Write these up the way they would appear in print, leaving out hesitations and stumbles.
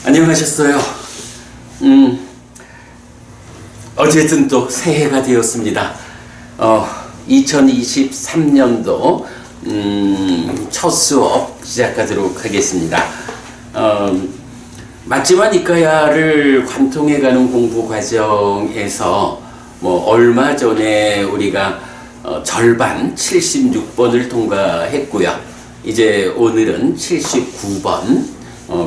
안녕하셨어요. 어쨌든 또 새해가 되었습니다. 2023년도 첫 수업 시작하도록 하겠습니다. 맞지만 이과야를 관통해가는 공부 과정에서 얼마 전에 우리가 절반 76번을 통과했고요. 이제 오늘은 79번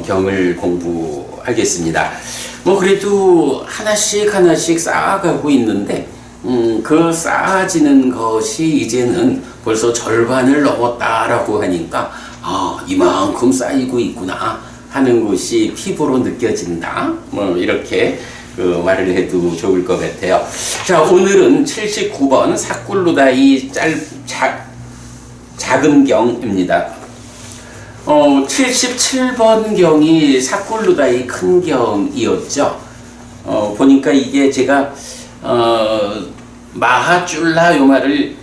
경을 공부하겠습니다. 그래도 하나씩 쌓아가고 있는데 그 쌓아지는 것이 이제는 벌써 절반을 넘었다라고 하니까 이만큼 쌓이고 있구나 하는 것이 피부로 느껴진다. 이렇게 말을 해도 좋을 것 같아요. 자, 오늘은 79번 사꿀루다이 작은 경입니다. 77번 경이 사꿀루다이 큰 경이었죠. 보니까 이게 제가 마하줄라 요 말을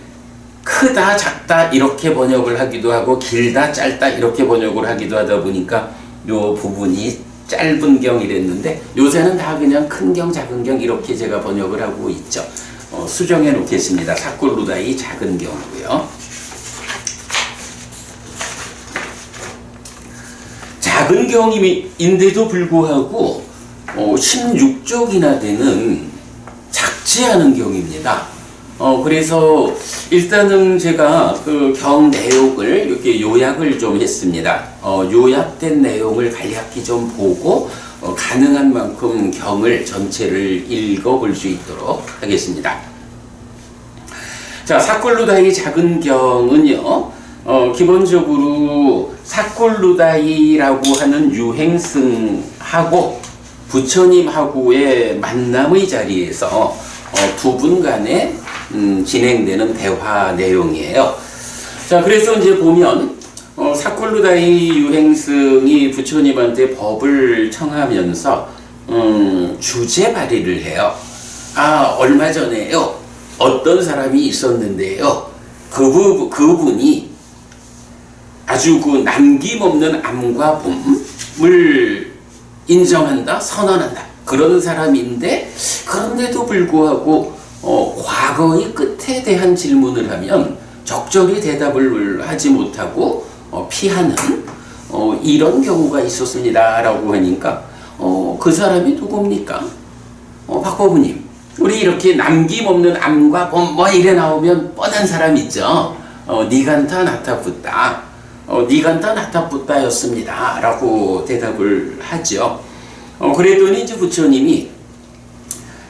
크다 작다 이렇게 번역을 하기도 하고 길다 짧다 이렇게 번역을 하기도 하다 보니까 요 부분이 짧은 경이랬는데 요새는 다 그냥 큰 경 작은 경 이렇게 제가 번역을 하고 있죠. 수정해 놓겠습니다. 사꿀루다이 작은 경이고요. 작은 경임인데도 불구하고 16쪽이나 되는 작지 않은 경입니다. 그래서 일단은 제가 그 경 내용을 이렇게 요약을 좀 했습니다. 요약된 내용을 간략히 좀 보고 가능한 만큼 경을 전체를 읽어볼 수 있도록 하겠습니다. 자, 사꿀루다이 작은 경은요, 기본적으로 사꿀루다이라고 하는 유행승하고 부처님하고의 만남의 자리에서 두 분 간에 진행되는 대화 내용이에요. 자, 그래서 이제 보면 사꿀루다이 유행승이 부처님한테 법을 청하면서 주제 발의를 해요. 얼마 전에요, 어떤 사람이 있었는데요, 그분이 아주 그 남김없는 암과 봄을 인정한다, 선언한다, 그런 사람인데, 그런데도 불구하고 과거의 끝에 대한 질문을 하면 적절히 대답을 하지 못하고 피하는 이런 경우가 있었습니다 라고 하니까 그 사람이 누굽니까? 박보부님, 우리 이렇게 남김없는 암과 봄 이래 나오면 뻔한 사람 있죠. 니간타 나타붓다, 니간타 나타붓다였습니다 라고 대답을 하죠. 그랬더니 이제 부처님이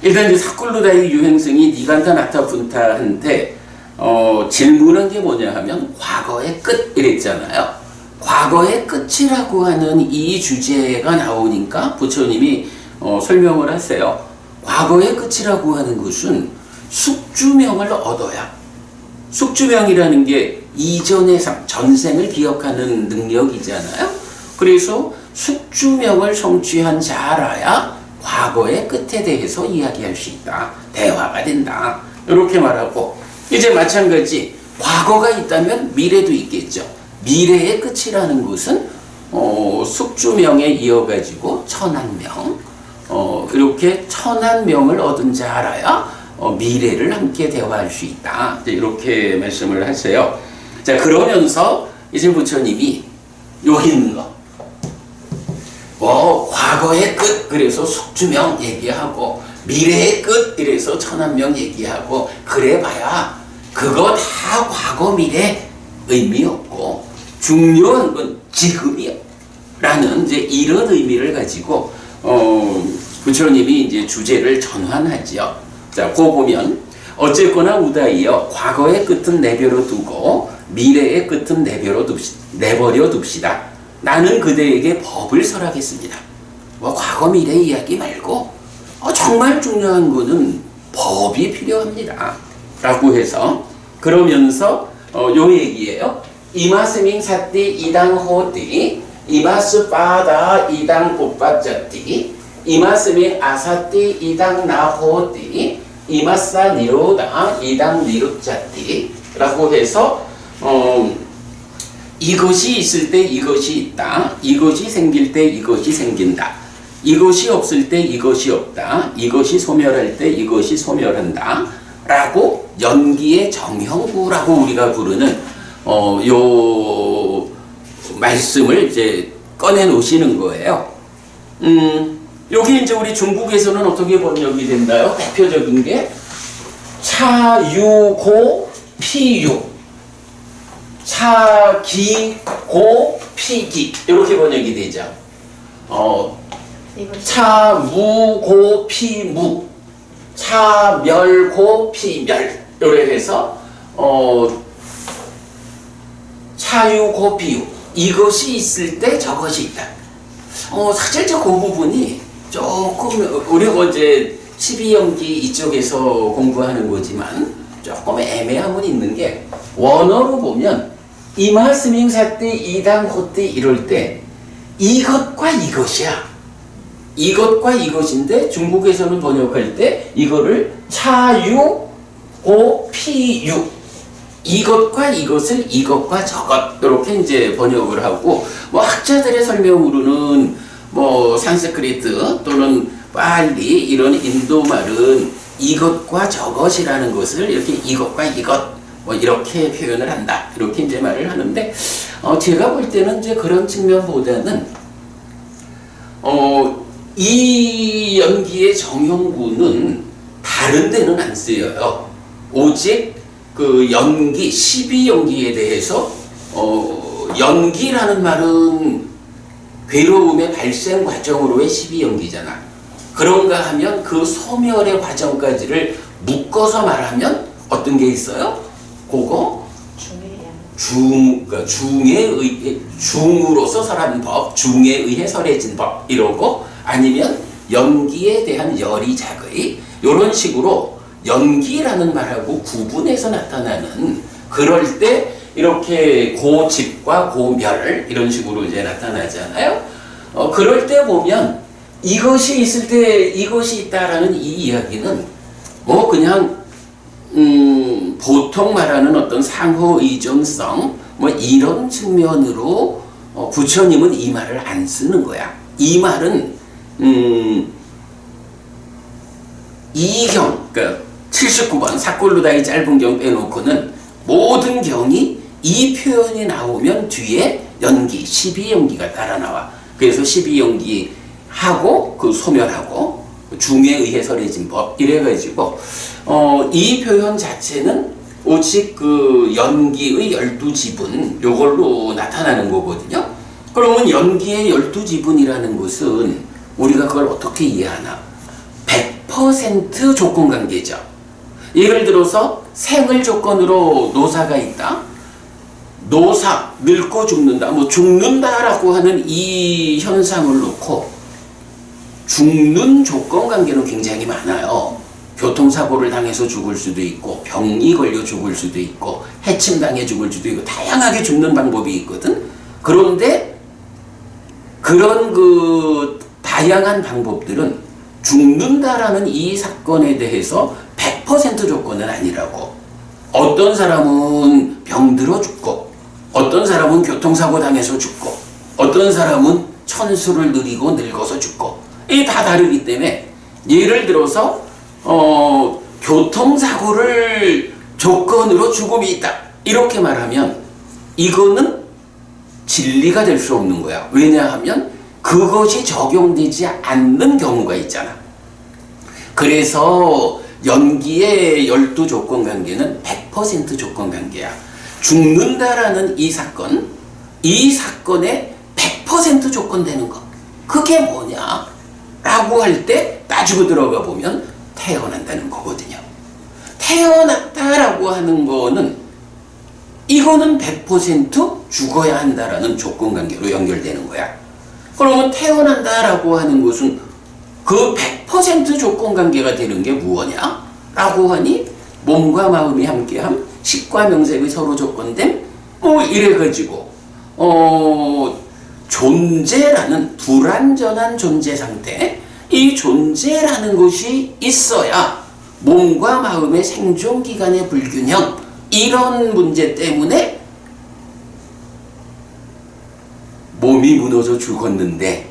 일단 이제 사꿀루다이 유행승이 니간타 나타분타한테 질문한 게 뭐냐 하면 과거의 끝 이랬잖아요. 과거의 끝이라고 하는 이 주제가 나오니까 부처님이 설명을 하세요. 과거의 끝이라고 하는 것은 숙주명을 얻어야, 숙주명이라는 게 이전의 전생을 기억하는 능력이잖아요. 그래서 숙주명을 성취한 자라야 과거의 끝에 대해서 이야기할 수 있다, 대화가 된다, 이렇게 말하고, 이제 마찬가지 과거가 있다면 미래도 있겠죠. 미래의 끝이라는 것은 숙주명에 이어가지고 천한명, 이렇게 천한명을 얻은 자라야 미래를 함께 대화할 수 있다, 이렇게 말씀을 하세요. 자, 그러면서 이제 부처님이 요 있는 거, 과거의 끝, 그래서 숙주명 얘기하고, 미래의 끝, 이래서 천한명 얘기하고, 그래봐야 그거 다 과거 미래 의미 없고 중요한 건 지금이요 라는 이제 이런 의미를 가지고 부처님이 이제 주제를 전환하지요. 자, 그거 보면 어쨌거나 우다이여 과거의 끝은 내버려 두고 미래의 끝은 내버려 둡시다. 나는 그대에게 법을 설하겠습니다. 과거 미래 이야기 말고 정말 중요한 거는 법이 필요합니다 라고 해서, 그러면서 요 얘기예요. 이마스밍 사띠 이당 호띠 이마스 빠다 이당 오빠짜띠 이마스밍 아사띠 이당 나호띠 이마사 니로다 이당 니루짜띠 라고 해서 이것이 있을 때 이것이 있다, 이것이 생길 때 이것이 생긴다, 이것이 없을 때 이것이 없다. 이것이 소멸할 때 이것이 소멸한다. 라고 연기의 정형구라고 우리가 부르는 요 말씀을 이제 꺼내 놓으시는 거예요. 여기 이제 우리 중국에서는 어떻게 번역이 된다요? 대표적인 게 차유고 피유, 차기고 피기 이렇게 번역이 되죠. 차무고 피무, 차멸고 피멸 이렇게 해서 차유고 피유 이것이 있을 때 저것이 있다. 사실 저 그 부분이 조금 우리가 이제 12연기 이쪽에서 공부하는 거지만 조금 애매함은 있는 게 원어로 보면 이마스밍사 때 이당 호때 이럴 때 이것과 이것이야. 이것과 이것인데 중국에서는 번역할 때 이거를 차유 고 피유 이것과 이것을 이것과 저것 이렇게 이제 번역을 하고 뭐 학자들의 설명으로는 뭐 산스크리트 또는 빨리 이런 인도 말은 이것과 저것이라는 것을 이렇게 이것과 이것 뭐 이렇게 표현을 한다 이렇게 이제 말을 하는데 제가 볼 때는 이제 그런 측면보다는 이 연기의 정형구는 다른 데는 안 쓰여요. 오직 그 연기 12연기에 대해서 연기라는 말은 괴로움의 발생 과정으로의 12연기잖아. 그런가 하면 그 소멸의 과정까지를 묶어서 말하면 어떤 게 있어요? 그거 그러니까 중으로서 설한 법, 중에 의해 설해진 법 이러고 아니면 연기에 대한 열이작의 이런 식으로 연기라는 말하고 구분해서 나타나는 그럴 때 이렇게 고집과 고멸 이런 식으로 이제 나타나잖아요. 그럴 때 보면 이것이 있을 때 이것이 있다라는 이 이야기는 뭐 그냥 보통 말하는 어떤 상호 의존성 뭐 이런 측면으로 부처님은 이 말을 안 쓰는 거야. 이 말은 이경 그러니까 79번 사골루다의 짧은 경 빼놓고는 모든 경이 이 표현이 나오면 뒤에 연기 12연기가 따라 나와. 그래서 12연기 하고 그 소멸하고 중에 의해 설해진 법 이래가지고 이 표현 자체는 오직 그 연기의 12지분 요걸로 나타나는 거거든요. 그러면 연기의 12지분이라는 것은 우리가 그걸 어떻게 이해하나? 100% 조건관계죠. 예를 들어서 생을 조건으로 노사가 있다. 노사, 늙고 죽는다. 뭐 죽는다라고 하는 이 현상을 놓고 죽는 조건관계는 굉장히 많아요. 교통사고를 당해서 죽을 수도 있고 병이 걸려 죽을 수도 있고 해침당해 죽을 수도 있고 다양하게 죽는 방법이 있거든. 그런데 그런 그 다양한 방법들은 죽는다라는 이 사건에 대해서 100% 조건은 아니라고. 어떤 사람은 병들어 죽고 어떤 사람은 교통사고 당해서 죽고 어떤 사람은 천수를 누리고 늙어서 죽고 이게 다 다르기 때문에 예를 들어서 교통사고를 조건으로 죽음이 있다 이렇게 말하면 이거는 진리가 될 수 없는 거야. 왜냐하면 그것이 적용되지 않는 경우가 있잖아. 그래서 연기의 12조건관계는 100% 조건관계야. 죽는다라는 이 사건에 100% 조건되는 것. 그게 뭐냐? 라고 할 때 따지고 들어가 보면 태어난다는 거거든요. 태어났다라고 하는 거는 이거는 100% 죽어야 한다라는 조건관계로 연결되는 거야. 그러면 태어난다라고 하는 것은 그 100% 조건관계가 되는 게 무엇냐? 라고 하니 몸과 마음이 함께함, 식과 명색의 서로 조건됨, 이래가지고 존재라는 불완전한 존재 상태, 이 존재라는 것이 있어야 몸과 마음의 생존기간의 불균형 이런 문제 때문에 몸이 무너져 죽었는데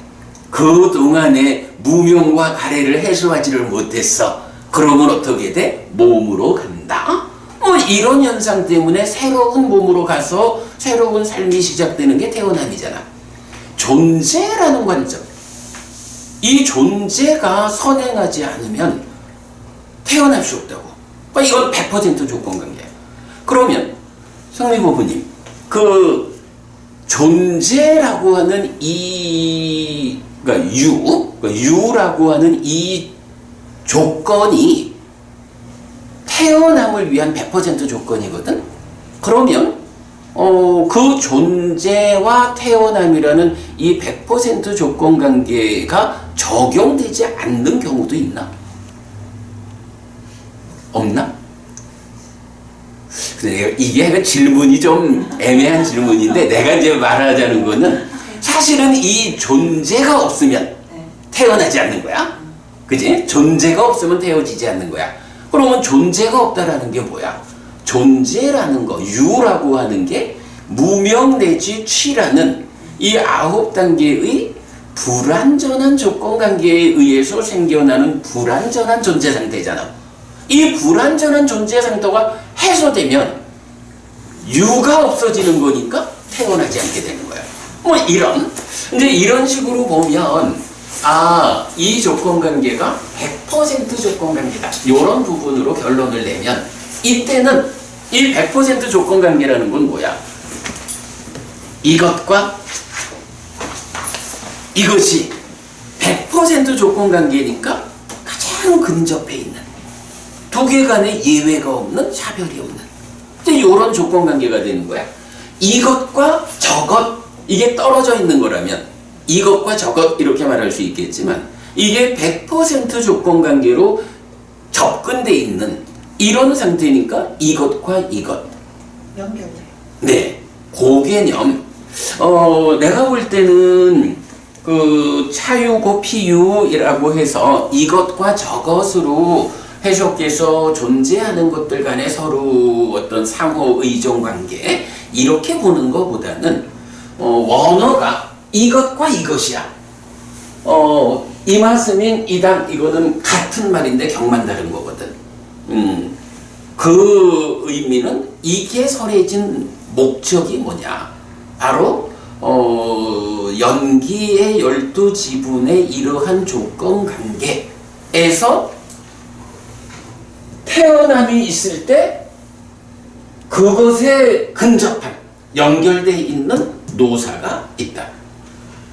그동안에 무명과 가래를 해소하지를 못했어. 그러면 어떻게 돼? 몸으로 간다. 뭐 이런 현상 때문에 새로운 몸으로 가서 새로운 삶이 시작되는 게 태어남이잖아. 존재라는 관점. 이 존재가 선행하지 않으면 태어날 수 없다고. 이건 100% 조건관계야. 그러면 성미부부님, 그 존재라고 하는 그러니까 유라고 하는 이 조건이 태어남을 위한 100% 조건이거든. 그러면 그 존재와 태어남이라는 이 100% 조건 관계가 적용되지 않는 경우도 있나? 없나? 근데 이게 질문이 좀 애매한 질문인데, 내가 이제 말하자는 거는 사실은 이 존재가 없으면 태어나지 않는 거야. 그지? 존재가 없으면 태어지지 않는 거야. 그러면 존재가 없다라는 게 뭐야? 존재라는 거, 유라고 하는 게 무명 내지 취라는 이 9단계의 불완전한 조건관계에 의해서 생겨나는 불완전한 존재 상태잖아. 이 불완전한 존재 상태가 해소되면 유가 없어지는 거니까 태어나지 않게 되는 거야. 뭐 이제 이런 식으로 보면 이 조건관계가 100% 조건관계다. 이런 부분으로 결론을 내면, 이때는 이 100% 조건관계라는 건 뭐야? 이것과 이것이 100% 조건관계니까 가장 근접해 있는, 두 개 간에 예외가 없는, 차별이 없는 이런 조건관계가 되는 거야. 이것과 저것, 이게 떨어져 있는 거라면 이것과 저것 이렇게 말할 수 있겠지만, 이게 100% 조건관계로 접근돼 있는 이런 상태니까 이것과 이것 연결돼. 네, 그 개념. 내가 볼 때는 그 차유고 피유이라고 해서 이것과 저것으로 해석해서 존재하는 것들 간에 서로 어떤 상호 의존 관계 이렇게 보는 것보다는 원어가 이것과 이것이야. 이 말씀인 이당 이거는 같은 말인데 격만 다른 거거든. 그 의미는 이게 설해진 목적이 뭐냐? 바로 연기의 12지분의 이러한 조건 관계에서 태어남이 있을 때 그것에 근접한 연결되어 있는 노사가 있다.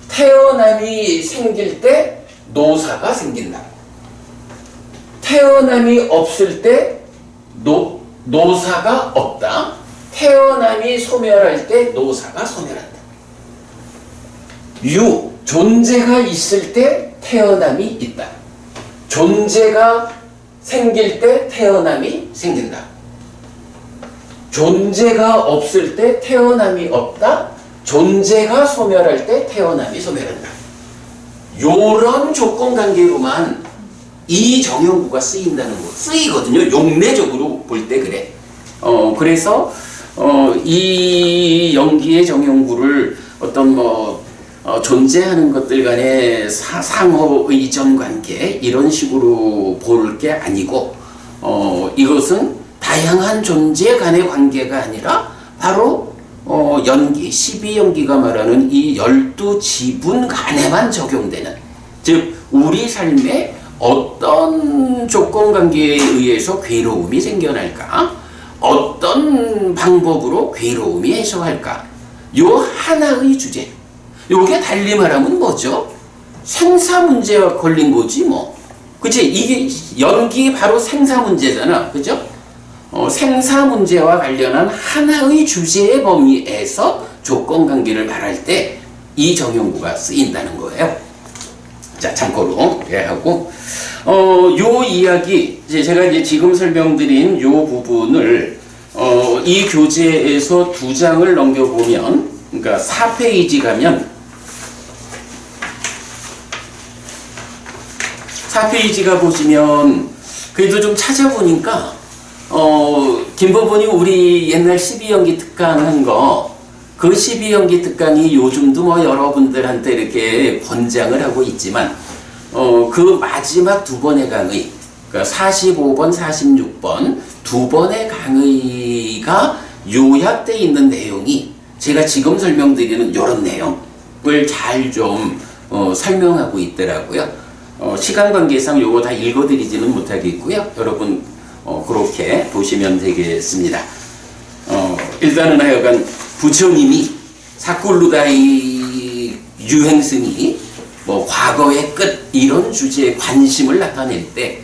태어남이 생길 때 노사가 생긴다. 태어남이 없을 때 노사가 없다. 태어남이 소멸할 때 노사가 소멸한다. 존재가 있을 때 태어남이 있다. 존재가 생길 때 태어남이 생긴다. 존재가 없을 때 태어남이 없다. 존재가 소멸할 때 태어남이 소멸한다. 요런 조건관계로만 이 정형구가 쓰인다는 거, 쓰이거든요. 용례적으로 볼 때 그래. 그래서 이 연기의 정형구를 어떤 존재하는 것들 간의 상호 의존 관계 이런 식으로 볼 게 아니고, 이것은 다양한 존재 간의 관계가 아니라 바로 연기, 12연기가 말하는 이 12지분 간에만 적용되는, 즉 우리 삶에 어떤 조건관계에 의해서 괴로움이 생겨날까, 어떤 방법으로 괴로움이 해소할까, 요 하나의 주제. 요게 달리 말하면 뭐죠? 생사 문제와 걸린 거지 뭐. 그치? 이게 연기 바로 생사 문제잖아. 그죠? 생사 문제와 관련한 하나의 주제의 범위에서 조건관계를 말할 때 이 정형구가 쓰인다는 거예요. 자, 참고로 이해하고, 요 이야기, 제가 이제 지금 설명드린 요 부분을, 이 교재에서 2장을 넘겨보면, 그러니까 4페이지 가면, 4페이지가 보시면, 그래도 좀 찾아보니까, 김법원이 우리 옛날 12연기 특강한 거, 그 12연기 특강이 요즘도 뭐 여러분들한테 이렇게 권장을 하고 있지만 그 마지막 두 번의 강의, 그러니까 45번, 46번 두 번의 강의가 요약되어 있는 내용이 제가 지금 설명드리는 이런 내용을 잘 좀 설명하고 있더라고요. 시간 관계상 요거 다 읽어드리지는 못하겠고요. 여러분 그렇게 보시면 되겠습니다. 일단은 하여간 부처님이 사쿨루다이 유행승이 뭐 과거의 끝 이런 주제에 관심을 나타낼 때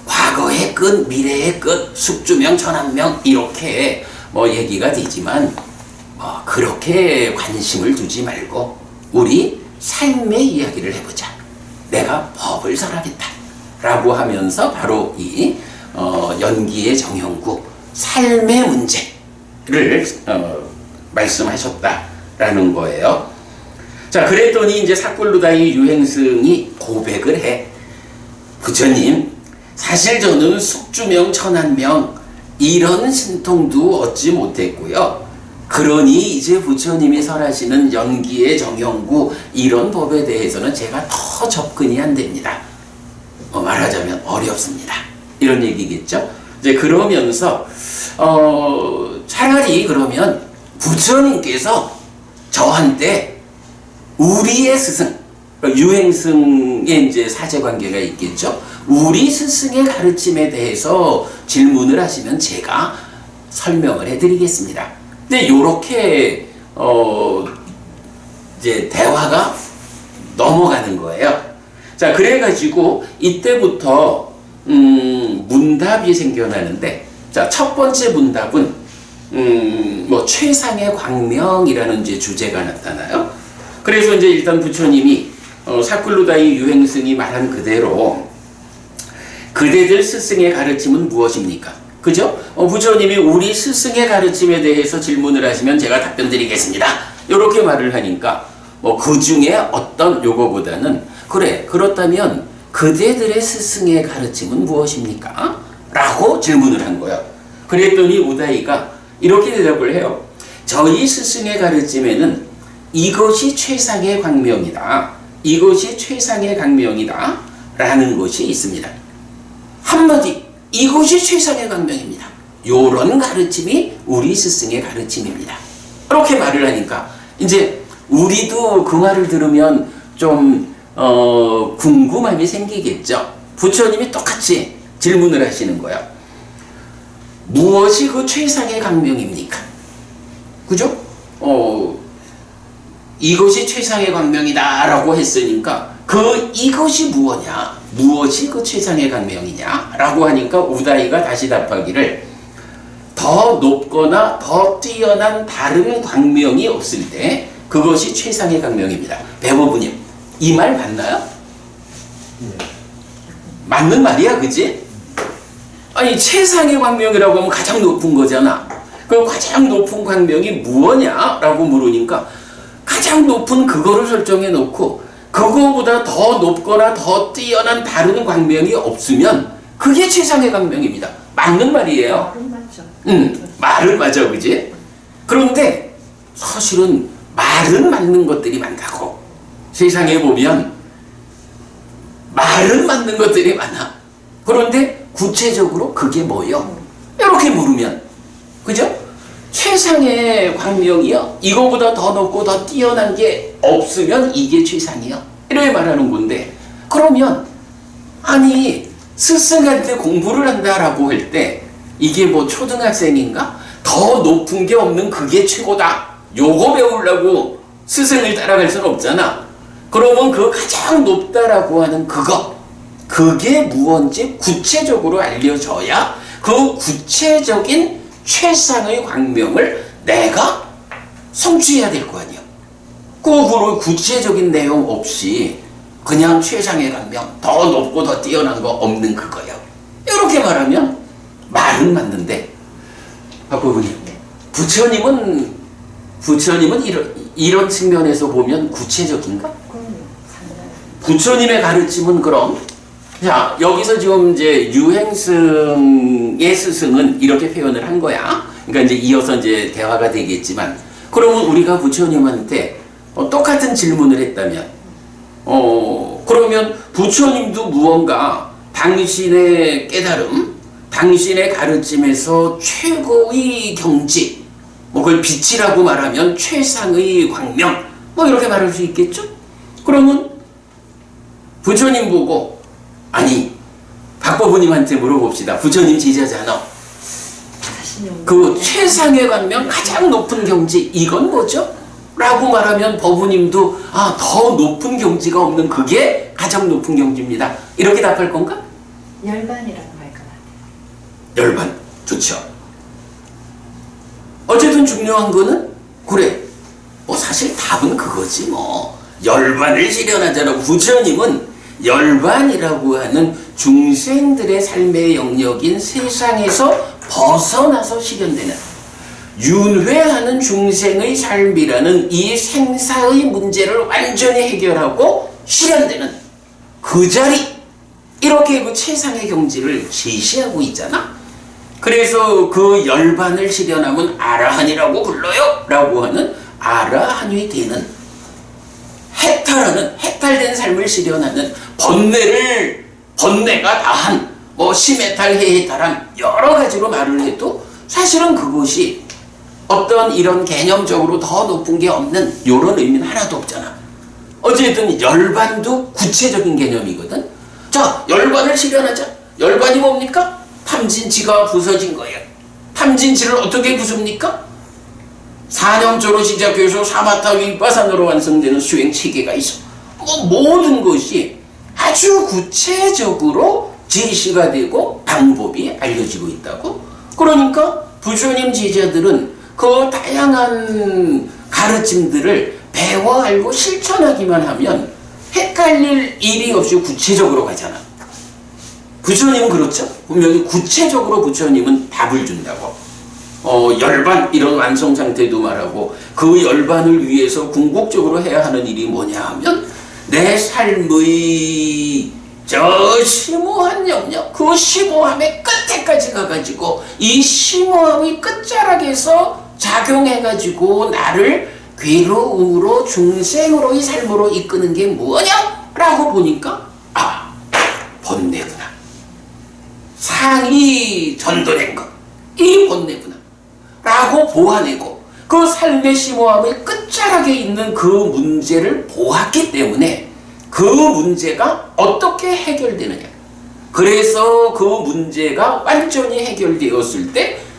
과거의 끝, 미래의 끝, 숙주명, 천한명 이렇게 뭐 얘기가 되지만 그렇게 관심을 두지 말고 우리 삶의 이야기를 해보자. 내가 법을 설하겠다 라고 하면서 바로 이 연기의 정형구 삶의 문제를 말씀하셨다라는 거예요. 자, 그랬더니 이제 사쿨루다이 유행승이 고백을 해. 부처님, 사실 저는 숙주명, 천한명 이런 신통도 얻지 못했고요. 그러니 이제 부처님이 설하시는 연기의 정형구 이런 법에 대해서는 제가 더 접근이 안 됩니다. 말하자면 어렵습니다. 이런 얘기겠죠. 이제 그러면서 차라리 그러면 부처님께서 저한테 우리의 스승, 유행승의 이제 사제관계가 있겠죠. 우리 스승의 가르침에 대해서 질문을 하시면 제가 설명을 해드리겠습니다. 근데 요렇게 이제 대화가 넘어가는 거예요. 자, 그래가지고 이때부터 문답이 생겨나는데, 자, 첫 번째 문답은 뭐 최상의 광명이라는 이제 주제가 나타나요. 그래서 이제 일단 부처님이 사쿨루다이 유행승이 말한 그대로 그대들 스승의 가르침은 무엇입니까? 그죠? 부처님이 우리 스승의 가르침에 대해서 질문을 하시면 제가 답변 드리겠습니다. 이렇게 말을 하니까 뭐 그 중에 어떤 요거보다는 그래, 그렇다면 그대들의 스승의 가르침은 무엇입니까? 라고 질문을 한 거예요. 그랬더니 우다이가 이렇게 대답을 해요. 저희 스승의 가르침에는 이것이 최상의 광명이다. 이것이 최상의 광명이다. 라는 것이 있습니다. 한마디, 이것이 최상의 광명입니다. 요런 가르침이 우리 스승의 가르침입니다. 이렇게 말을 하니까 이제 우리도 그 말을 들으면 좀 궁금함이 생기겠죠. 부처님이 똑같이 질문을 하시는 거야. 무엇이 그 최상의 광명입니까? 그죠? 이것이 최상의 광명이다 라고 했으니까 이것이 무엇이냐? 무엇이 그 최상의 광명이냐? 라고 하니까 우다이가 다시 답하기를 더 높거나 더 뛰어난 다른 광명이 없을 때 그것이 최상의 광명입니다. 배보부님, 이 말 맞나요? 맞는 말이야, 그지? 아니, 최상의 광명이라고 하면 가장 높은 거잖아. 그럼 가장 높은 광명이 무엇이냐? 라고 물으니까 가장 높은 그거를 설정해 놓고 그거보다 더 높거나 더 뛰어난 다른 광명이 없으면 그게 최상의 광명입니다. 맞는 말이에요. 말은 맞죠. 말은 맞아, 그지? 그런데 사실은 말은 맞는 것들이 많다고. 세상에 보면 말은 맞는 것들이 많아. 그런데 구체적으로 그게 뭐요? 이렇게 물으면, 그죠? 최상의 광명이요? 이거보다 더 높고 더 뛰어난 게 없으면 이게 최상이요? 이렇게 말하는 건데, 그러면 아니 스승한테 공부를 한다라고 할 때 이게 뭐 초등학생인가? 더 높은 게 없는 그게 최고다. 요거 배우려고 스승을 따라갈 수는 없잖아. 그러면 그 가장 높다라고 하는 그게 무언지 구체적으로 알려줘야 그 구체적인 최상의 광명을 내가 성취해야 될 거 아니야. 그 구체적인 내용 없이 그냥 최상의 광명, 더 높고 더 뛰어난 거 없는 그거예요. 이렇게 말하면 말은 맞는데, 부부님, 부처님은 이런 측면에서 보면 구체적인가? 부처님의 가르침은 그럼, 자, 여기서 지금 이제 유행승의 스승은 이렇게 표현을 한 거야. 그러니까 이제 이어서 이제 대화가 되겠지만, 그러면 우리가 부처님한테 똑같은 질문을 했다면, 그러면 부처님도 무언가 당신의 깨달음, 당신의 가르침에서 최고의 경지, 뭐 그걸 빛이라고 말하면 최상의 광명, 뭐 이렇게 말할 수 있겠죠? 그러면 부처님 보고, 아니, 박법부님한테 물어봅시다. 부처님 제자잖아. 그 최상의 광명, 가장 높은 경지, 이건 뭐죠? 라고 말하면 법부님도 더 높은 경지가 없는 그게 가장 높은 경지입니다. 이렇게 답할 건가? 열반이라고 할 것 같아요. 열반. 좋죠. 어쨌든 중요한 거는 그래. 뭐 사실 답은 그거지 뭐. 열반을 실현하자라. 부처님은 열반이라고 하는 중생들의 삶의 영역인 세상에서 벗어나서 실현되는 윤회하는 중생의 삶이라는 이 생사의 문제를 완전히 해결하고 실현되는 그 자리, 이렇게 그 최상의 경지를 제시하고 있잖아. 그래서 그 열반을 실현하면 아라한이라고 불러요 라고 하는 아라한이 되는, 해탈된 삶을 실현하는, 번뇌가 다한, 뭐 심해탈, 해해탈한 여러 가지로 말을 해도 사실은 그것이 어떤 이런 개념적으로 더 높은 게 없는 이런 의미는 하나도 없잖아. 어쨌든 열반도 구체적인 개념이거든. 자, 열반을 실현하자. 열반이 뭡니까? 탐진치가 부서진 거예요. 탐진치를 어떻게 부숩니까? 4년조로 시작해서 사마타 위파산으로 완성되는 수행 체계가 있어. 모든 것이 아주 구체적으로 제시가 되고 방법이 알려지고 있다고. 그러니까 부처님 제자들은 그 다양한 가르침들을 배워 알고 실천하기만 하면 헷갈릴 일이 없이 구체적으로 가잖아. 부처님은 그렇죠. 분명히 구체적으로 부처님은 답을 준다고. 열반 이런 완성 상태도 말하고, 그 열반을 위해서 궁극적으로 해야 하는 일이 뭐냐 하면 내 삶의 저 심오한 영역, 그 심오함의 끝에까지 가가지고 이 심오함의 끝자락에서 작용해가지고 나를 괴로움으로 중생으로의 삶으로 이끄는 게 뭐냐? 라고 보니까 번뇌구나. 상이 전도된 것, 이 번뇌구나 라고 보아내고, 그 삶의 심오함의 끝자락에 있는 그 문제를 보았기 때문에 그 문제가 어떻게 해결되느냐, 그래서 그 문제가 완전히 해결되었을 때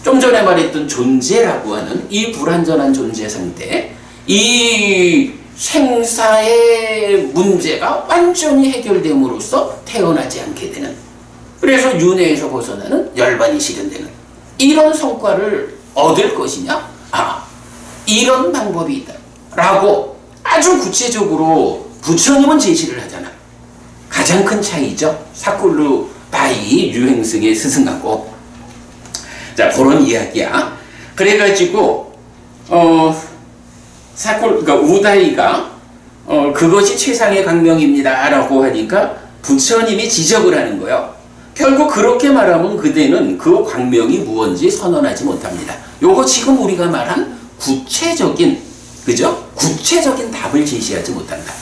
좀 전에 말했던 존재라고 하는 이 불완전한 존재 상태, 이 생사의 문제가 완전히 해결됨으로써 태어나지 않게 되는, 그래서 윤회에서 벗어나는 열반이 실현되는 이런 성과를 얻을 것이냐? 이런 방법이 있다 라고 아주 구체적으로 부처님은 제시를 하잖아. 가장 큰 차이죠. 사쿠르 바이 유행승의 스승하고. 자, 그런 이야기야. 그래가지고 그러니까 우다이가 그것이 최상의 강명입니다 라고 하니까 부처님이 지적을 하는 거예요. 결국 그렇게 말하면 그대는 그 광명이 무언지 선언하지 못합니다. 요거 지금 우리가 말한 구체적인, 그죠? 구체적인 답을 제시하지 못한다.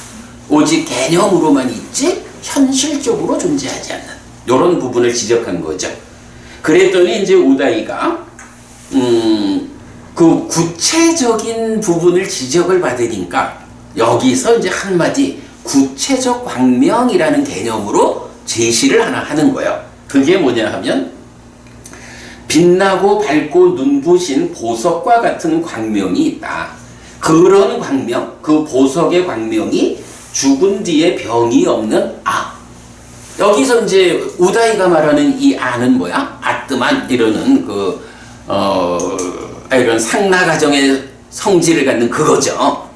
오직 개념으로만 있지 현실적으로 존재하지 않는 요런 부분을 지적한 거죠. 그랬더니 이제 우다이가 그 구체적인 부분을 지적을 받으니까 여기서 이제 한마디 구체적 광명이라는 개념으로 제시를 하나 하는 거예요. 그게 뭐냐 하면 빛나고 밝고 눈부신 보석과 같은 광명이 있다. 그런 광명, 그 보석의 광명이 죽은 뒤에 병이 없는 여기서 이제 우다이가 말하는 이 아는 뭐야? 아뜨만 이러는 이런 상나 가정의 성질을 갖는 그거죠.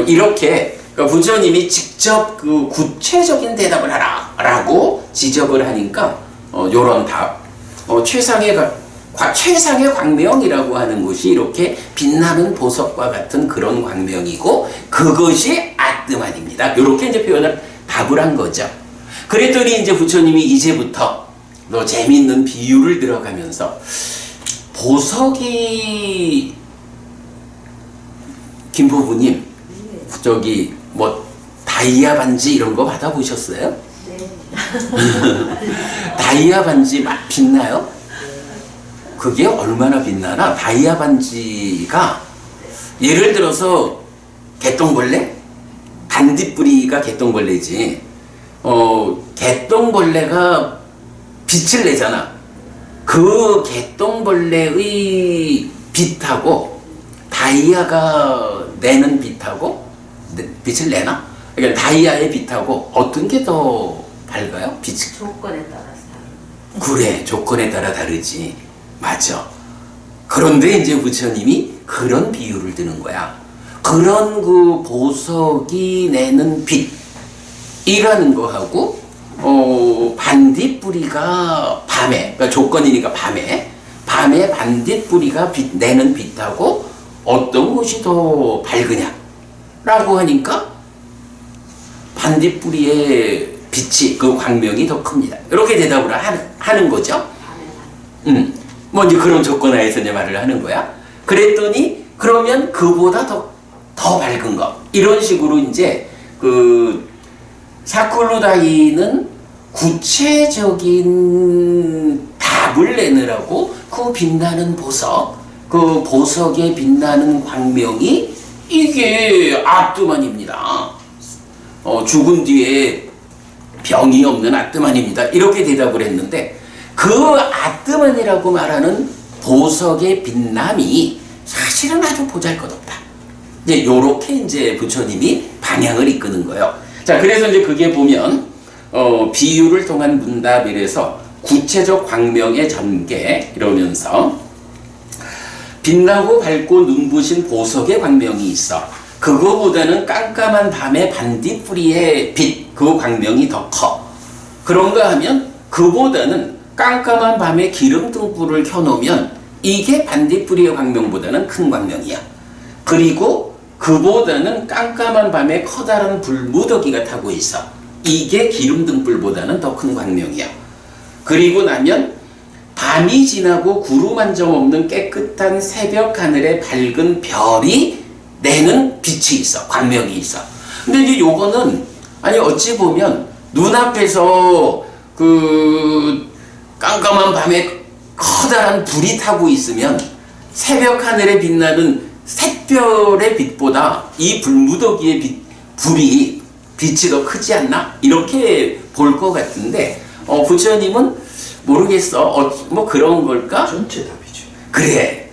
이렇게 부처님이 직접 그 구체적인 대답을 하라라고 지적을 하니까 요런 답, 최상의 광명이라고 하는 것이 이렇게 빛나는 보석과 같은 그런 광명이고 그것이 아뜨만입니다. 이렇게 이제 답을 한 거죠. 그랬더니 이제 부처님이 이제부터 재미있는 비유를 들어가면서 보석이 김부부님, 저기 뭐 다이아 반지 이런 거 받아보셨어요? 네. 다이아 반지 막 빛나요? 그게 얼마나 빛나나? 다이아 반지가 예를 들어서 개똥벌레? 반딧불이가 개똥벌레지. 개똥벌레가 빛을 내잖아. 그 개똥벌레의 빛하고 다이아가 내는 빛하고 빛을 내나? 그러니까 다이아의 빛하고 어떤 게 더 밝아요? 빛이. 조건에 따라서 다르죠. 그래, 조건에 따라 다르지. 맞아. 그런데 이제 부처님이 그런 비유를 드는 거야. 그런 그 보석이 내는 빛이라는 거하고 반딧불이가 밤에, 그러니까 조건이니까 밤에 반딧불이가 내는 빛하고 어떤 것이 더 밝으냐라고 하니까 반딧불이의 빛이, 그 광명이 더 큽니다. 이렇게 대답을 하는 거죠. 뭐 이제 그런 조건 하에서 이제 말을 하는 거야. 그랬더니 그러면 그보다 더 밝은 거, 이런 식으로 이제 그 사쿨루다이는 구체적인 답을 내느라고 그 빛나는 보석, 그 보석에 빛나는 광명이 이게 아뜨만입니다. 죽은 뒤에 병이 없는 아뜨만입니다. 이렇게 대답을 했는데 그 아뜨만이라고 말하는 보석의 빛남이 사실은 아주 보잘것없다. 이제 요렇게 이제 부처님이 방향을 이끄는 거예요. 자, 그래서 이제 그게 보면 비유를 통한 문답이라서 구체적 광명의 전개 이러면서 빛나고 밝고 눈부신 보석의 광명이 있어. 그거보다는 깜깜한 밤의 반딧불이의 빛, 그 광명이 더 커. 그런가 하면 그보다는 깜깜한 밤에 기름 등불을 켜놓으면 이게 반딧불이의 광명보다는 큰 광명이야. 그리고 그보다는 깜깜한 밤에 커다란 불무더기가 타고 있어. 이게 기름 등불보다는 더 큰 광명이야. 그리고 나면 밤이 지나고 구름 한 점 없는 깨끗한 새벽 하늘에 밝은 별이 내는 빛이 있어. 광명이 있어. 근데 이제 요거는 아니 어찌 보면 눈앞에서 그 깜깜한 밤에 커다란 불이 타고 있으면 새벽 하늘에 빛나는 샛별의 빛보다 이 불무더기의 불이 빛이 더 크지 않나? 이렇게 볼 것 같은데 부처님은 모르겠어. 뭐 그런 걸까? 전체 답이죠. 그래.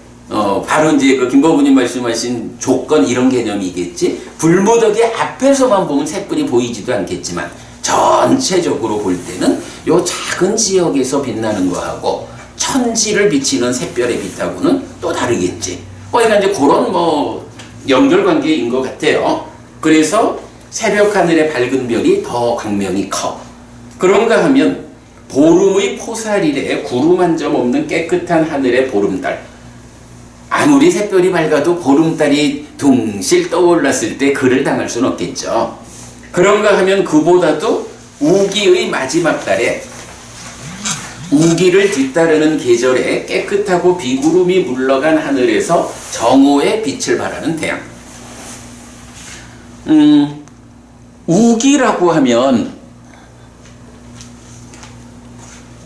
바로 이제 그 김법부님 말씀하신 조건 이런 개념이겠지. 불무더기 앞에서만 보면 샛불이 보이지도 않겠지만 전체적으로 볼 때는 요 작은 지역에서 빛나는 거하고 천지를 비치는 샛별의 빛하고는 또 다르겠지. 그러니까 이제 그런 뭐 연결관계인 것 같아요. 그래서 새벽 하늘의 밝은 별이 더 광명이 커. 그런가 하면 보름의 포살이래 구름 한 점 없는 깨끗한 하늘의 보름달. 아무리 샛별이 밝아도 보름달이 둥실 떠올랐을 때 그를 당할 수는 없겠죠. 그런가 하면 그보다도 우기의 마지막 달에 우기를 뒤따르는 계절에 깨끗하고 비구름이 물러간 하늘에서 정오의 빛을 발하는 태양. 우기라고 하면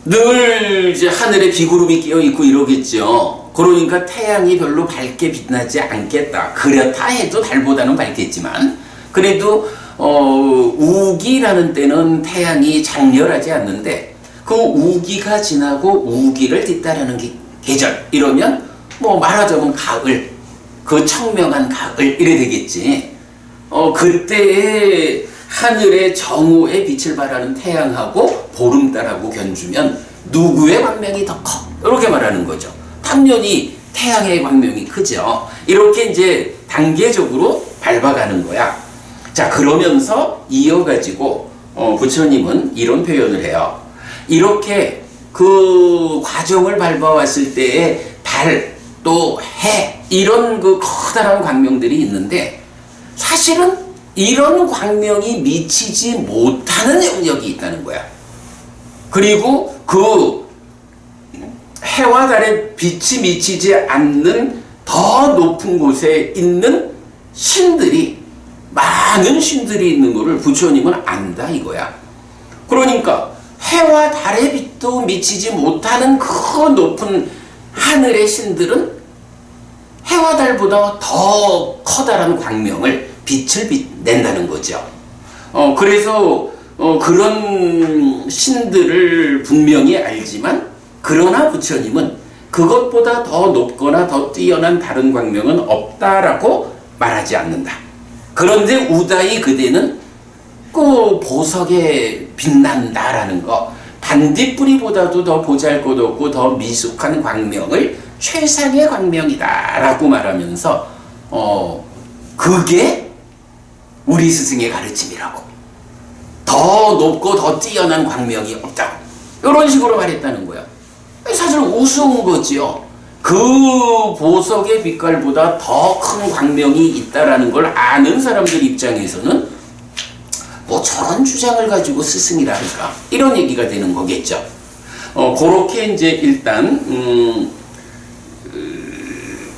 늘 이제 하늘에 비구름이 끼어 있고 이러겠죠. 그러니까 태양이 별로 밝게 빛나지 않겠다. 그렇다 해도 달보다는 밝겠지만 그래도 우기라는 때는 태양이 장렬하지 않는데 그 우기가 지나고 우기를 뒤따르는 계절 이러면 뭐 말하자면 가을, 그 청명한 가을 이래 되겠지. 그때의 하늘의 정오의 빛을 발하는 태양하고 보름달하고 견주면 누구의 광명이 더 커? 이렇게 말하는 거죠. 당연히 태양의 광명이 크죠. 이렇게 이제 단계적으로 밟아가는 거야. 자, 그러면서 이어가지고 부처님은 이런 표현을 해요. 이렇게 그 과정을 밟아왔을 때의 달, 또 해, 이런 그 커다란 광명들이 있는데 사실은 이런 광명이 미치지 못하는 영역이 있다는 거야. 그리고 그 해와 달의 빛이 미치지 않는 더 높은 곳에 있는 신들이 많은 신들이 있는 거를 부처님은 안다 이거야. 그러니까 해와 달의 빛도 미치지 못하는 그 높은 하늘의 신들은 해와 달보다 더 커다란 광명을 빛을 낸다는 거죠. 그래서 그런 신들을 분명히 알지만 그러나 부처님은 그것보다 더 높거나 더 뛰어난 다른 광명은 없다라고 말하지 않는다. 그런데 우다이 그대는 그 보석에 빛난다라는 거, 반딧불이보다도 더 보잘것없고 더 미숙한 광명을 최상의 광명이다라고 말하면서 그게 우리 스승의 가르침이라고, 더 높고 더 뛰어난 광명이 없다고 이런 식으로 말했다는 거야. 사실 우스운 거지요. 그 보석의 빛깔보다 더 큰 광명이 있다라는 걸 아는 사람들 입장에서는 뭐 저런 주장을 가지고 스승이라 할까 이런 얘기가 되는 거겠죠. 그렇게 이제 일단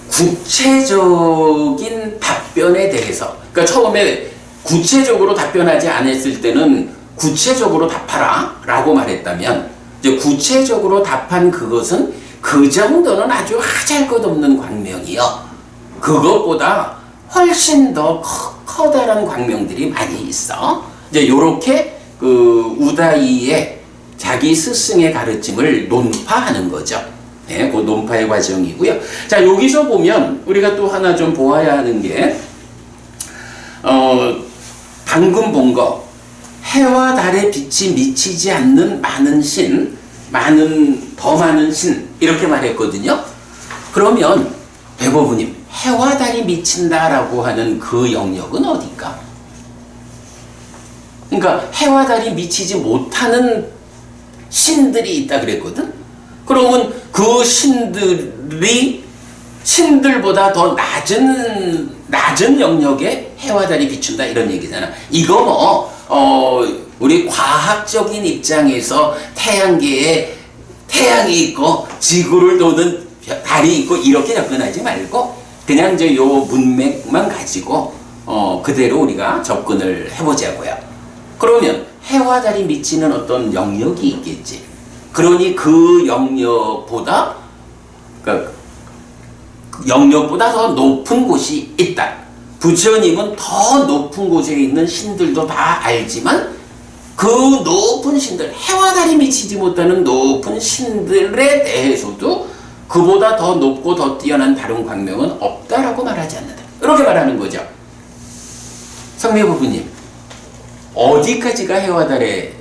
구체적인 답변에 대해서, 그러니까 처음에 구체적으로 답변하지 않았을 때는 구체적으로 답하라 라고 말했다면, 이제 구체적으로 답한 그것은 그 정도는 아주 하잘것없는 광명이요, 그것보다 훨씬 더 커다란 광명들이 많이 있어. 이제 요렇게 그 우다이의 자기 스승의 가르침을 논파하는 거죠. 네, 그 논파의 과정이고요. 자, 여기서 보면 우리가 또 하나 좀 보아야 하는 게, 방금 본 거, 해와 달의 빛이 미치지 않는 많은 신, 더 많은 신, 이렇게 말했거든요. 그러면 대법원님, 해와 달이 미친다라고 하는 그 영역은 어딜까? 그러니까 해와 달이 미치지 못하는 신들이 있다 그랬거든. 그러면 그 신들보다 더 낮은 영역에 해와 달이 비춘다 이런 얘기잖아. 이거 우리 과학적인 입장에서 태양계에 태양이 있고 지구를 도는 달이 있고 이렇게 접근하지 말고 그냥 이제 요 문맥만 가지고 그대로 우리가 접근을 해보자고요. 그러면 해와 달이 미치는 어떤 영역이 있겠지. 그러니 그 영역보다 더 높은 곳이 있다. 부처님은 더 높은 곳에 있는 신들도 다 알지만 그 높은 신들, 해와 달이 미치지 못하는 높은 신들에 대해서도 그보다 더 높고 더 뛰어난 다른 광명은 없다라고 말하지 않는다. 이렇게 말하는 거죠. 성미 부부님, 어디까지가 해와 달의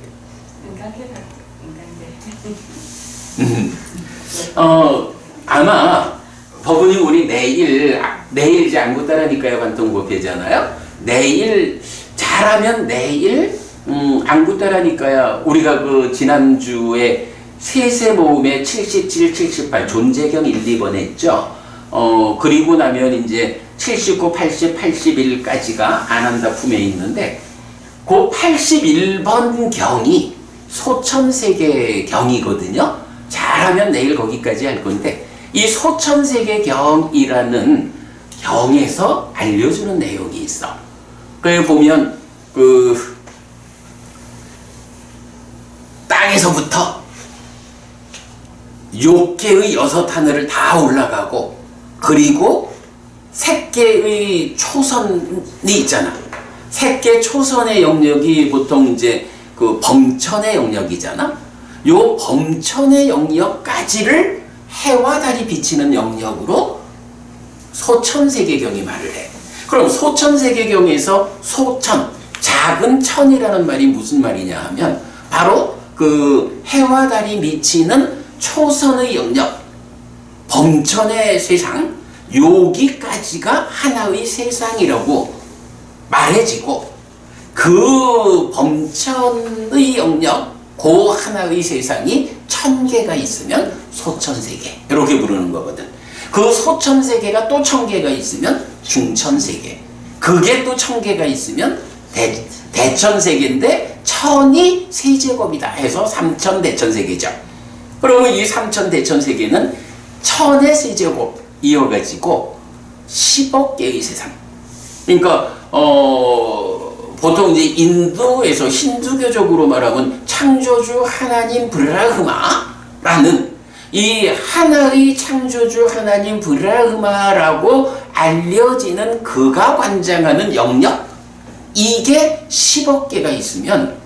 아마 법원님 우리 내일 이제 안구따라니까요 관통법회잖아요. 내일 잘하면 내일 안구따라니까요 우리가 그 지난주에 세세 모음에 77, 78 존재경 1, 2번 했죠. 그리고 나면 이제 79, 80, 81까지가 안한다품에 있는데 그 81번 경이 소천세계 경이거든요. 잘하면 내일 거기까지 할 건데 이 소천세계 경이라는 경에서 알려주는 내용이 있어. 그걸 보면 그 땅에서부터 6개의 6하늘을 다 올라가고 그리고 3개의 초선이 있잖아. 3개 초선의 영역이 보통 이제 그 범천의 영역이잖아. 요 범천의 영역까지를 해와 달이 비치는 영역으로 소천세계경이 말을 해. 그럼 소천세계경에서 소천, 작은 천이라는 말이 무슨 말이냐 하면 바로 그 해와 달이 미치는 초선의 영역, 범천의 세상, 여기까지가 하나의 세상이라고 말해지고 그 범천의 영역, 그 하나의 세상이 1000개가 있으면 소천세계 이렇게 부르는 거거든. 그 소천세계가 또 1000개가 있으면 중천세계, 그게 또 1000개가 있으면 대천세계인데 1000이 세제곱이다 해서 3000대천세계죠. 그러면 이 3000대천세계는 1000의 세제곱 이어가지고 10억 개의 세상, 그러니까 보통 이제 인도에서 힌두교적으로 말하면 창조주 하나님 브라흐마라는 이 하나의 창조주 하나님 브라흐마라고 알려지는 그가 관장하는 영역, 이게 10억 개가 있으면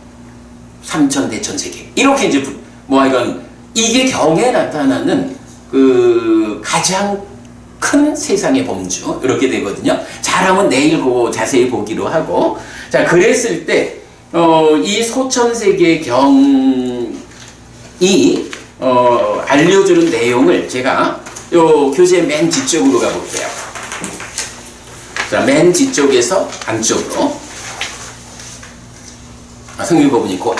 삼천대천세계 이렇게 이제 하여간 이게 경에 나타나는 그 가장 큰 세상의 범주 이렇게 되거든요. 잘하면 내일 그거 자세히 보기로 하고, 자 그랬을 때 이 소천세계 경이 알려주는 내용을 제가 요 교재 맨 뒤쪽으로 가볼게요. 자, 맨 뒤쪽에서 안쪽으로, 성경법문이 그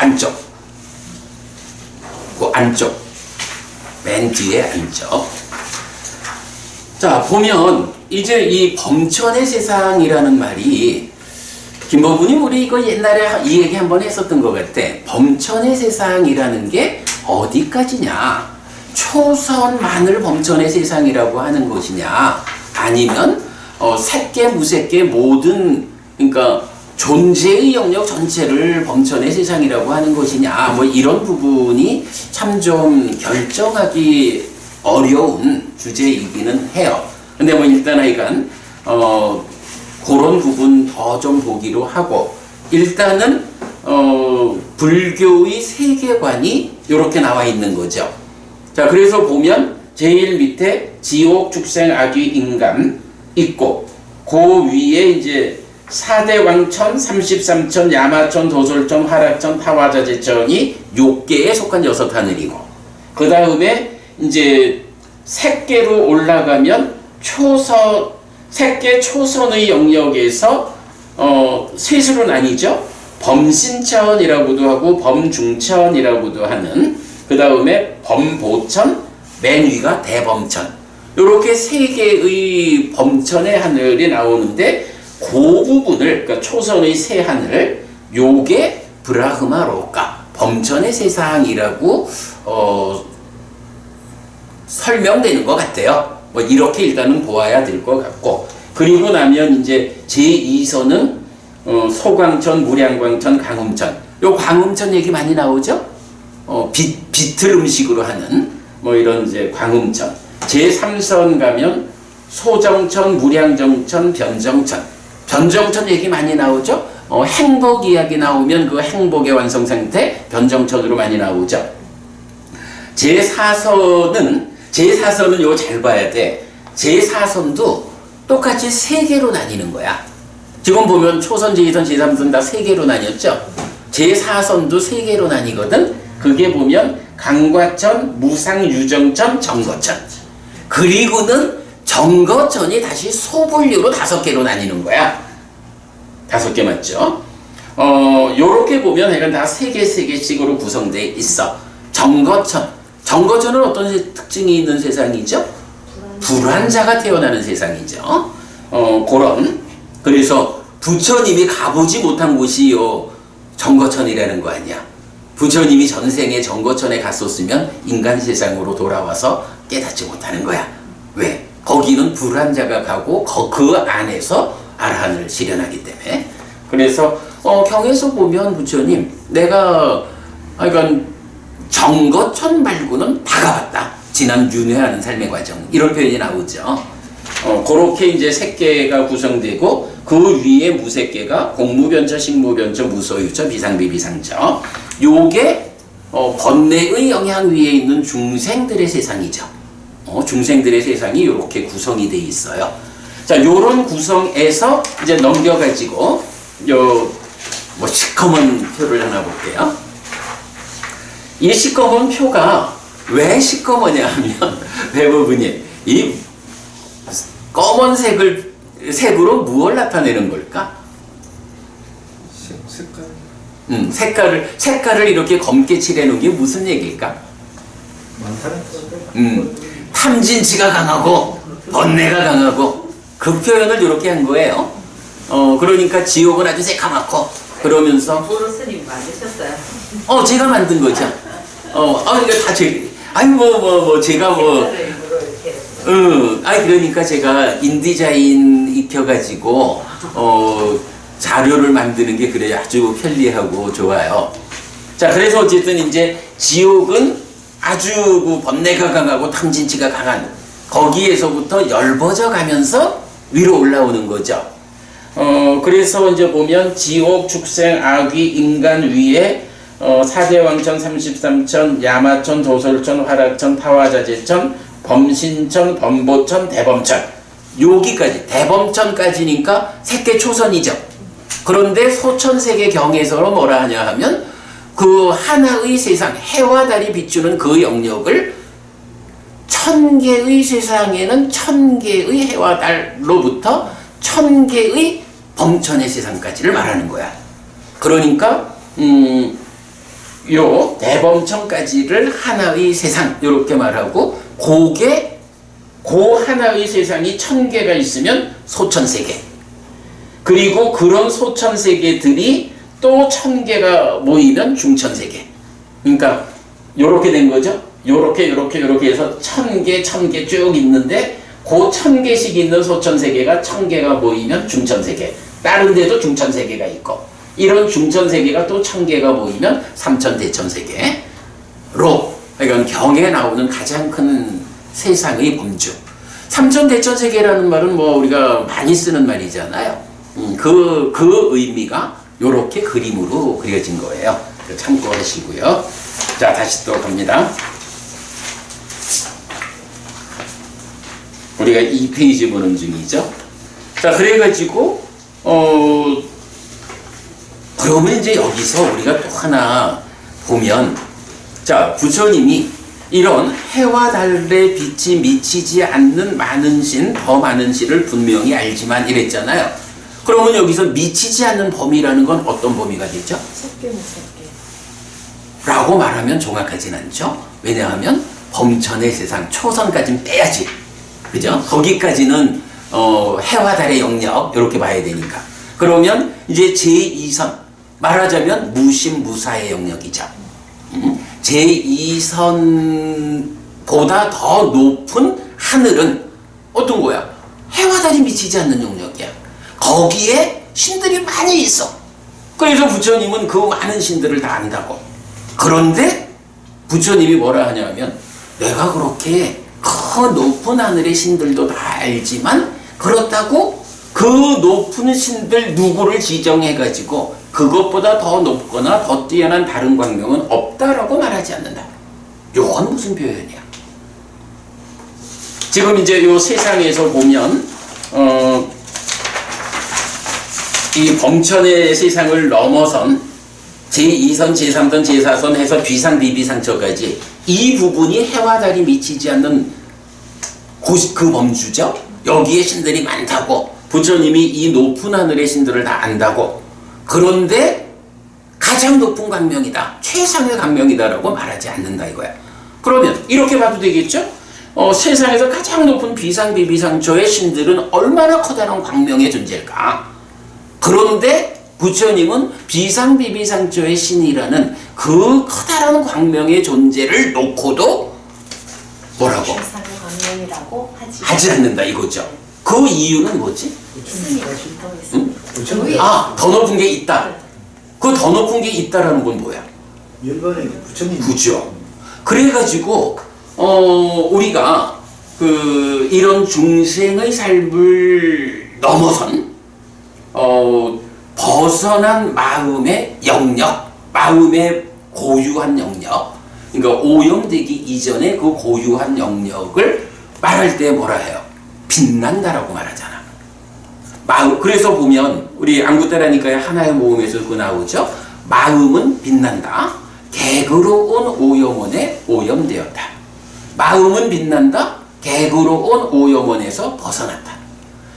안쪽, 맨 뒤에 안쪽. 자, 보면 이제 이 범천의 세상이라는 말이, 김법문님 우리 이거 옛날에 이 얘기 한번 했었던 것 같아. 범천의 세상이라는 게 어디까지냐? 초선만을 범천의 세상이라고 하는 것이냐? 아니면 색계 무색계 모든, 그러니까 존재의 영역 전체를 범천의 세상이라고 하는 것이냐? 뭐 이런 부분이 참 좀 결정하기 어려운 주제이기는 해요. 근데 뭐 일단 하여간 그런 부분 더 좀 보기로 하고, 일단은 불교의 세계관이 이렇게 나와 있는 거죠. 자, 그래서 보면 제일 밑에 지옥, 축생, 악귀, 인간 있고, 그 위에 이제 4대 왕천, 33천, 야마천, 도솔천, 화락천, 타화자재천이 6개에 속한 6하늘이고, 그 다음에 이제 색계로 올라가면 색계 초선의 영역에서 셋으로 나뉘죠. 범신천이라고도 하고 범중천이라고도 하는, 그 다음에 범보천, 맨 위가 대범천, 이렇게 세 개의 범천의 하늘이 나오는데, 그 부분을, 그러니까 초선의 세 하늘, 요게 브라흐마로카, 범천의 세상이라고 설명되는 것 같아요. 뭐 이렇게 일단은 보아야 될 것 같고, 그리고 나면 이제 제2선은 소광천, 무량광천, 강음천. 요 강음천 얘기 많이 나오죠? 비틀 음식으로 하는 뭐 이런 이제 광음천. 제3선 가면 소정천, 무량정천, 변정천. 변정천 얘기 많이 나오죠? 행복 이야기 나오면 그 행복의 완성 상태 변정천으로 많이 나오죠. 제4선은 요거 잘 봐야 돼. 제4선도 똑같이 3개로 나뉘는 거야. 지금 보면 초선, 제2선, 제3선 다 3개로 나뉘었죠? 제4선도 3개로 나뉘거든? 그게 보면 강과천, 무상, 유정천, 정거천. 그리고는 정거천이 다시 소분류로 5개로 나뉘는 거야. 5개 맞죠? 요렇게 보면 약간 다 3개씩으로 구성되어 있어. 정거천은 어떤 특징이 있는 세상이죠? 불환자가 태어나는 세상이죠. 그래서 부처님이 가보지 못한 곳이 정거천이라는 거 아니야. 부처님이 전생에 정거천에 갔었으면 인간 세상으로 돌아와서 깨닫지 못하는 거야. 왜? 거기는 불환자가 가고 그 안에서 아라한을 실현하기 때문에. 그래서 경에서 보면 부처님, 내가 정거천 말고는 다 가봤다. 지난 윤회하는 삶의 과정, 이런 표현이 나오죠. 그렇게 이제 색계가 구성되고, 그 위에 무색계가 공무변처, 식무변처, 무소유처, 비상비비상처. 요게 번뇌의 영향 위에 있는 중생들의 세상이죠. 중생들의 세상이 이렇게 구성이 돼 있어요. 자, 요런 구성에서 이제 넘겨가지고 시커먼 표를 하나 볼게요. 이 시커먼 표가 왜 시커머냐 하면, 배부분이 이 검은 색으로 무엇을 나타내는 걸까? 색깔을 이렇게 검게 칠해놓은 게 무슨 얘기일까? 탐진치가 강하고 번뇌가 강하고, 그 표현을 이렇게 한 거예요. 그러니까 지옥은 아주 새카맣고, 그러면서 보로 스님 만드셨어요? 제가 만든 거죠. 그러니까 다 제가 그러니까 제가 인디자인 익혀가지고, 자료를 만드는 게 그래 아주 편리하고 좋아요. 자, 그래서 어쨌든 이제 지옥은 아주 그 번뇌가 강하고 탐진치가 강한 거기에서부터 열버져 가면서 위로 올라오는 거죠. 그래서 이제 보면 지옥, 축생, 악귀, 인간 위에 4대 왕천, 33천, 야마천, 도솔천, 화락천, 타화자재천, 범신천, 범보천, 대범천. 여기까지 대범천까지니까 색계 초선이죠. 그런데 소천세계 경에서 뭐라 하냐 하면 그 하나의 세상, 해와 달이 비추는 그 영역을 1000개의 세상에는 1000개의 해와 달로부터 1000개의 범천의 세상까지를 말하는 거야. 그러니까 요 대범천까지를 하나의 세상 이렇게 말하고 고게 그 하나의 세상이 1000개가 있으면 소천세계, 그리고 그런 소천세계들이 또 1000개가 모이면 중천세계. 그러니까 요렇게 된 거죠. 요렇게 해서 1000개 쭉 있는데 그 1000개씩 있는 소천세계가 1000개가 모이면 중천세계, 다른 데도 중천세계가 있고, 이런 중천세계가 또 1000개가 모이면 삼천대천세계로, 그러니까 경에 나오는 가장 큰 세상의 범주. 삼천대천세계라는 말은 뭐 우리가 많이 쓰는 말이잖아요. 그 의미가 요렇게 그림으로 그려진 거예요. 참고하시고요. 자, 다시 또 갑니다. 우리가 2페이지 보는 중이죠. 자, 그래가지고 그러면 이제 여기서 우리가 또 하나 보면, 자, 부처님이 이런 해와 달의 빛이 미치지 않는 많은 신, 더 많은 신을 분명히 알지만 이랬잖아요. 그러면 여기서 미치지 않는 범위라는 건 어떤 범위가 되죠? 라고 말하면 정확하진 않죠. 왜냐하면 범천의 세상, 초선까지는 빼야지. 그죠? 거기까지는 해와 달의 영역 이렇게 봐야 되니까. 그러면 이제 제2선, 말하자면 무심무사의 영역이죠. 제2선보다 더 높은 하늘은 어떤 거야? 해와 달이 미치지 않는 영역이야. 거기에 신들이 많이 있어. 그래서 부처님은 그 많은 신들을 다 안다고. 그런데 부처님이 뭐라 하냐면, 내가 그렇게 그 높은 하늘의 신들도 다 알지만 그렇다고 그 높은 신들 누구를 지정해가지고 그것보다 더 높거나 더 뛰어난 다른 광명은 없다라고 말하지 않는다. 요건 무슨 표현이야? 지금 이제 요 세상에서 보면 이 범천의 세상을 넘어선 제2선, 제3선, 제4선 해서 비상, 비비상처까지 이 부분이 해와 달이 미치지 않는 그 범주죠. 여기에 신들이 많다고, 부처님이 이 높은 하늘의 신들을 다 안다고, 그런데 가장 높은 광명이다, 최상의 광명이다라고 말하지 않는다 이거야. 그러면 이렇게 봐도 되겠죠? 세상에서 가장 높은 비상, 비비상처의 신들은 얼마나 커다란 광명의 존재일까? 그런데 부처님은 비상비비상처의 신이라는 그 커다란 광명의 존재를 놓고도 뭐라고? 최상의 광명이라고 하지 않는다 이거죠. 그 이유는 뭐지? 응? 더 높은 게 있다. 그 더 높은 게 있다라는 건 뭐야? 일반의 부처님. 그죠. 그래가지고 우리가 이런 중생의 삶을 넘어선 벗어난 마음의 영역, 마음의 고유한 영역, 그러니까 오염되기 이전의 그 고유한 영역을 말할 때 뭐라 해요? 빛난다라고 말하잖아. 마음, 그래서 보면 우리 안구따라니까의 하나의 모음에서 그거 나오죠. 마음은 빛난다. 개그로운 오염원에 오염되었다. 마음은 빛난다. 개그로운 오염원에서 벗어났다.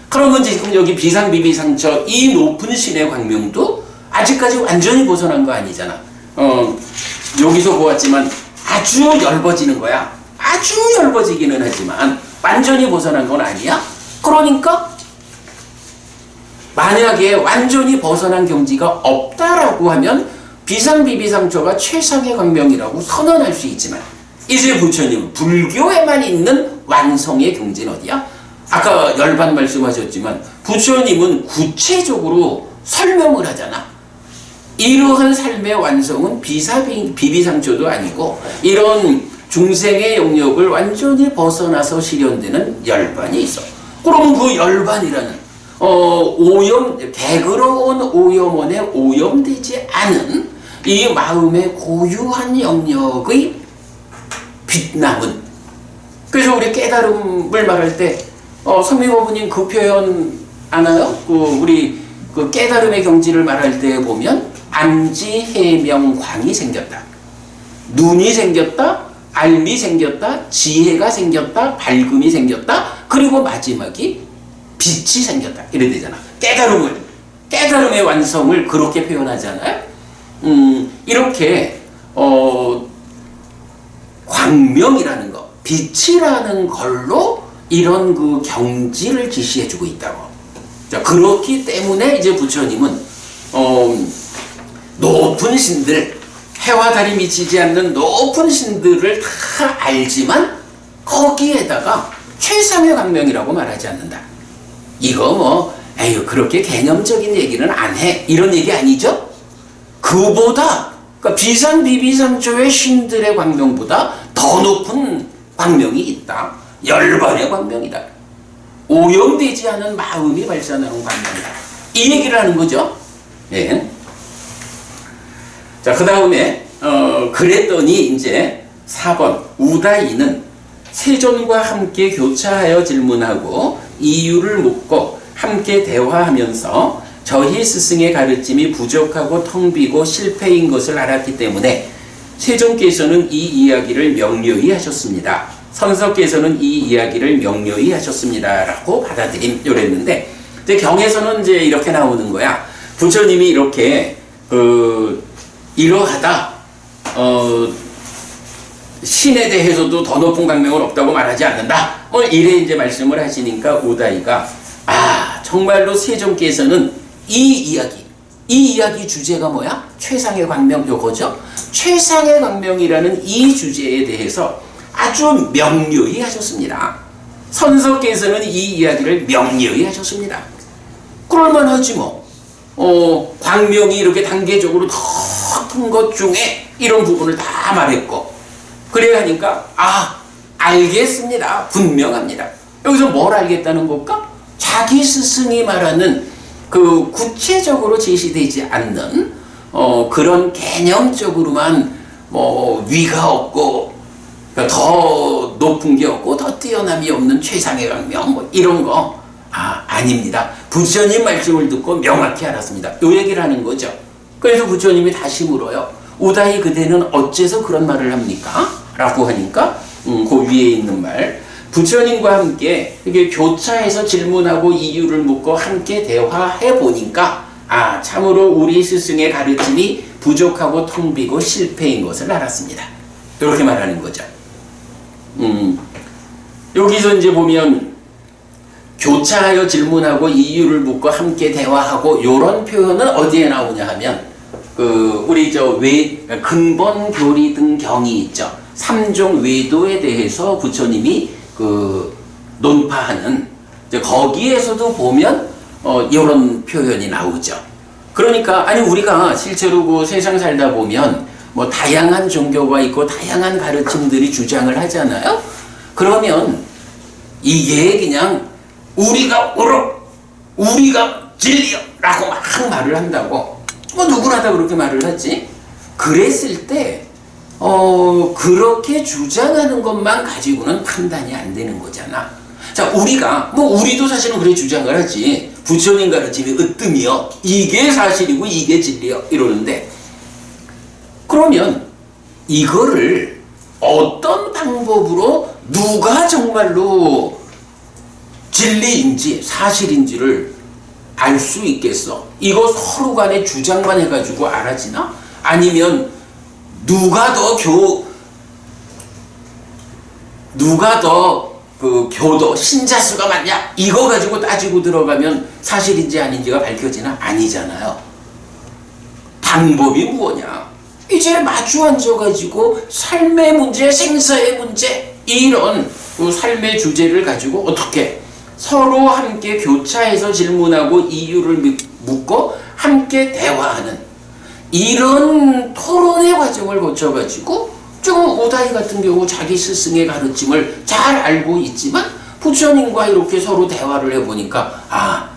그러면 지금 여기 비상비비상처 이 높은 신의 광명도 아직까지 완전히 벗어난 거 아니잖아. 여기서 보았지만 아주 엷어지는 거야. 아주 엷어지기는 하지만 완전히 벗어난 건 아니야. 그러니까 만약에 완전히 벗어난 경지가 없다라고 하면 비상비비상처가 최상의 광명이라고 선언할 수 있지만, 이제 부처님은 불교에만 있는 완성의 경지는 어디야? 아까 열반 말씀하셨지만 부처님은 구체적으로 설명을 하잖아. 이러한 삶의 완성은 비비상조도 아니고 이런 중생의 영역을 완전히 벗어나서 실현되는 열반이 있어. 그럼 그 열반이라는 개그러운 오염원에 오염되지 않은 이 마음의 고유한 영역의 빛남은, 그래서 우리 깨달음을 말할 때 성미고부님 그 표현 아나요? 우리 그 깨달음의 경지를 말할 때 보면 안지해명광이 생겼다, 눈이 생겼다, 알미 생겼다, 지혜가 생겼다, 밝음이 생겼다, 그리고 마지막이 빛이 생겼다, 이래 되잖아. 깨달음의 완성을 그렇게 표현하잖아요. 이렇게 광명이라는 거, 빛이라는 걸로 이런 그 경지를 지시해주고 있다고. 자, 그렇기 때문에 이제 부처님은 높은 신들, 해와 달이 미치지 않는 높은 신들을 다 알지만 거기에다가 최상의 광명이라고 말하지 않는다. 이거 에휴 그렇게 개념적인 얘기는 안 해, 이런 얘기 아니죠? 그보다, 그러니까 비비상조의 신들의 광명보다 더 높은 광명이 있다. 열반의 광명이다. 오염되지 않은 마음이 발산하는 광명이다. 이 얘기를 하는 거죠. 예. 자, 그 다음에 그랬더니 이제 4번 우다이는 세존과 함께 교차하여 질문하고 이유를 묻고 함께 대화하면서 저희 스승의 가르침이 부족하고 텅 비고 실패인 것을 알았기 때문에 세존께서는 이 이야기를 명료히 하셨습니다. 선석께서는 이 이야기를 명료히 하셨습니다. 라고 받아들임 요랬는데, 이제 경에서는 이제 이렇게 나오는 거야. 부처님이 이렇게 이러하다 신에 대해서도 더 높은 광명은 없다고 말하지 않는다. 이래 이제 말씀을 하시니까 우다이가 정말로 세존께서는 이 이야기 주제가 뭐야? 최상의 광명 요거죠. 최상의 광명이라는 이 주제에 대해서 아주 명료히 하셨습니다. 선석께서는 이 이야기를 명료히 하셨습니다. 그럴만하지 뭐. 광명이 이렇게 단계적으로 더 큰 것 중에 이런 부분을 다 말했고, 그래야 하니까 알겠습니다. 분명합니다. 여기서 뭘 알겠다는 걸까? 자기 스승이 말하는 그 구체적으로 제시되지 않는 그런 개념적으로만 위가 없고 더 높은 게 없고 더 뛰어남이 없는 최상의 광명 이런 거 아닙니다. 부처님 말씀을 듣고 명확히 알았습니다. 이 얘기를 하는 거죠. 그래서 부처님이 다시 물어요. 우다이 그대는 어째서 그런 말을 합니까? 라고 하니까 그 위에 있는 말, 부처님과 함께 이렇게 교차해서 질문하고 이유를 묻고 함께 대화해 보니까 참으로 우리 스승의 가르침이 부족하고 텅 비고 실패인 것을 알았습니다. 이렇게 말하는 거죠. 여기서 이제 보면 교차하여 질문하고 이유를 묻고 함께 대화하고 요런 표현은 어디에 나오냐 하면 우리 근본 교리 등 경이 있죠. 3종 외도에 대해서 부처님이 논파하는 거기에서도 보면 이런 표현이 나오죠. 그러니까 우리가 실제로 그 세상 살다 보면 다양한 종교가 있고 다양한 가르침들이 주장을 하잖아요. 그러면 이게 그냥 우리가 옳아, 우리가 진리야 라고 막 말을 한다고 누구나 다 그렇게 말을 하지. 그랬을 때 그렇게 주장하는 것만 가지고는 판단이 안 되는 거잖아. 자, 우리도 사실은 그래 주장을 하지. 부처님 가르침이 으뜸이여, 이게 사실이고 이게 진리여 이러는데, 그러면 이거를 어떤 방법으로 누가 정말로 진리인지 사실인지를 알 수 있겠어? 이거 서로 간에 주장만 해가지고 알아지나? 아니면 누가 더 교도 신자수가 많냐? 이거 가지고 따지고 들어가면 사실인지 아닌지가 밝혀지나? 아니잖아요. 방법이 무엇이냐? 이제 마주 앉아가지고 삶의 문제, 생사의 문제, 이런 그 삶의 주제를 가지고 어떻게 서로 함께 교차해서 질문하고 이유를 묻고 함께 대화하는 이런 토론의 과정을 거쳐가지고 지금 오다이 같은 경우 자기 스승의 가르침을 잘 알고 있지만 부처님과 이렇게 서로 대화를 해보니까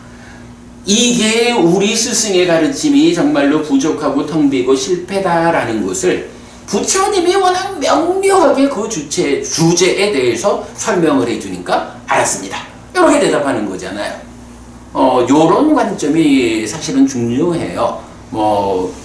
이게 우리 스승의 가르침이 정말로 부족하고 텅 비고 실패다라는 것을 부처님이 워낙 명료하게 그 주제에 대해서 설명을 해주니까 알았습니다. 이렇게 대답하는 거잖아요. 요런 관점이 사실은 중요해요.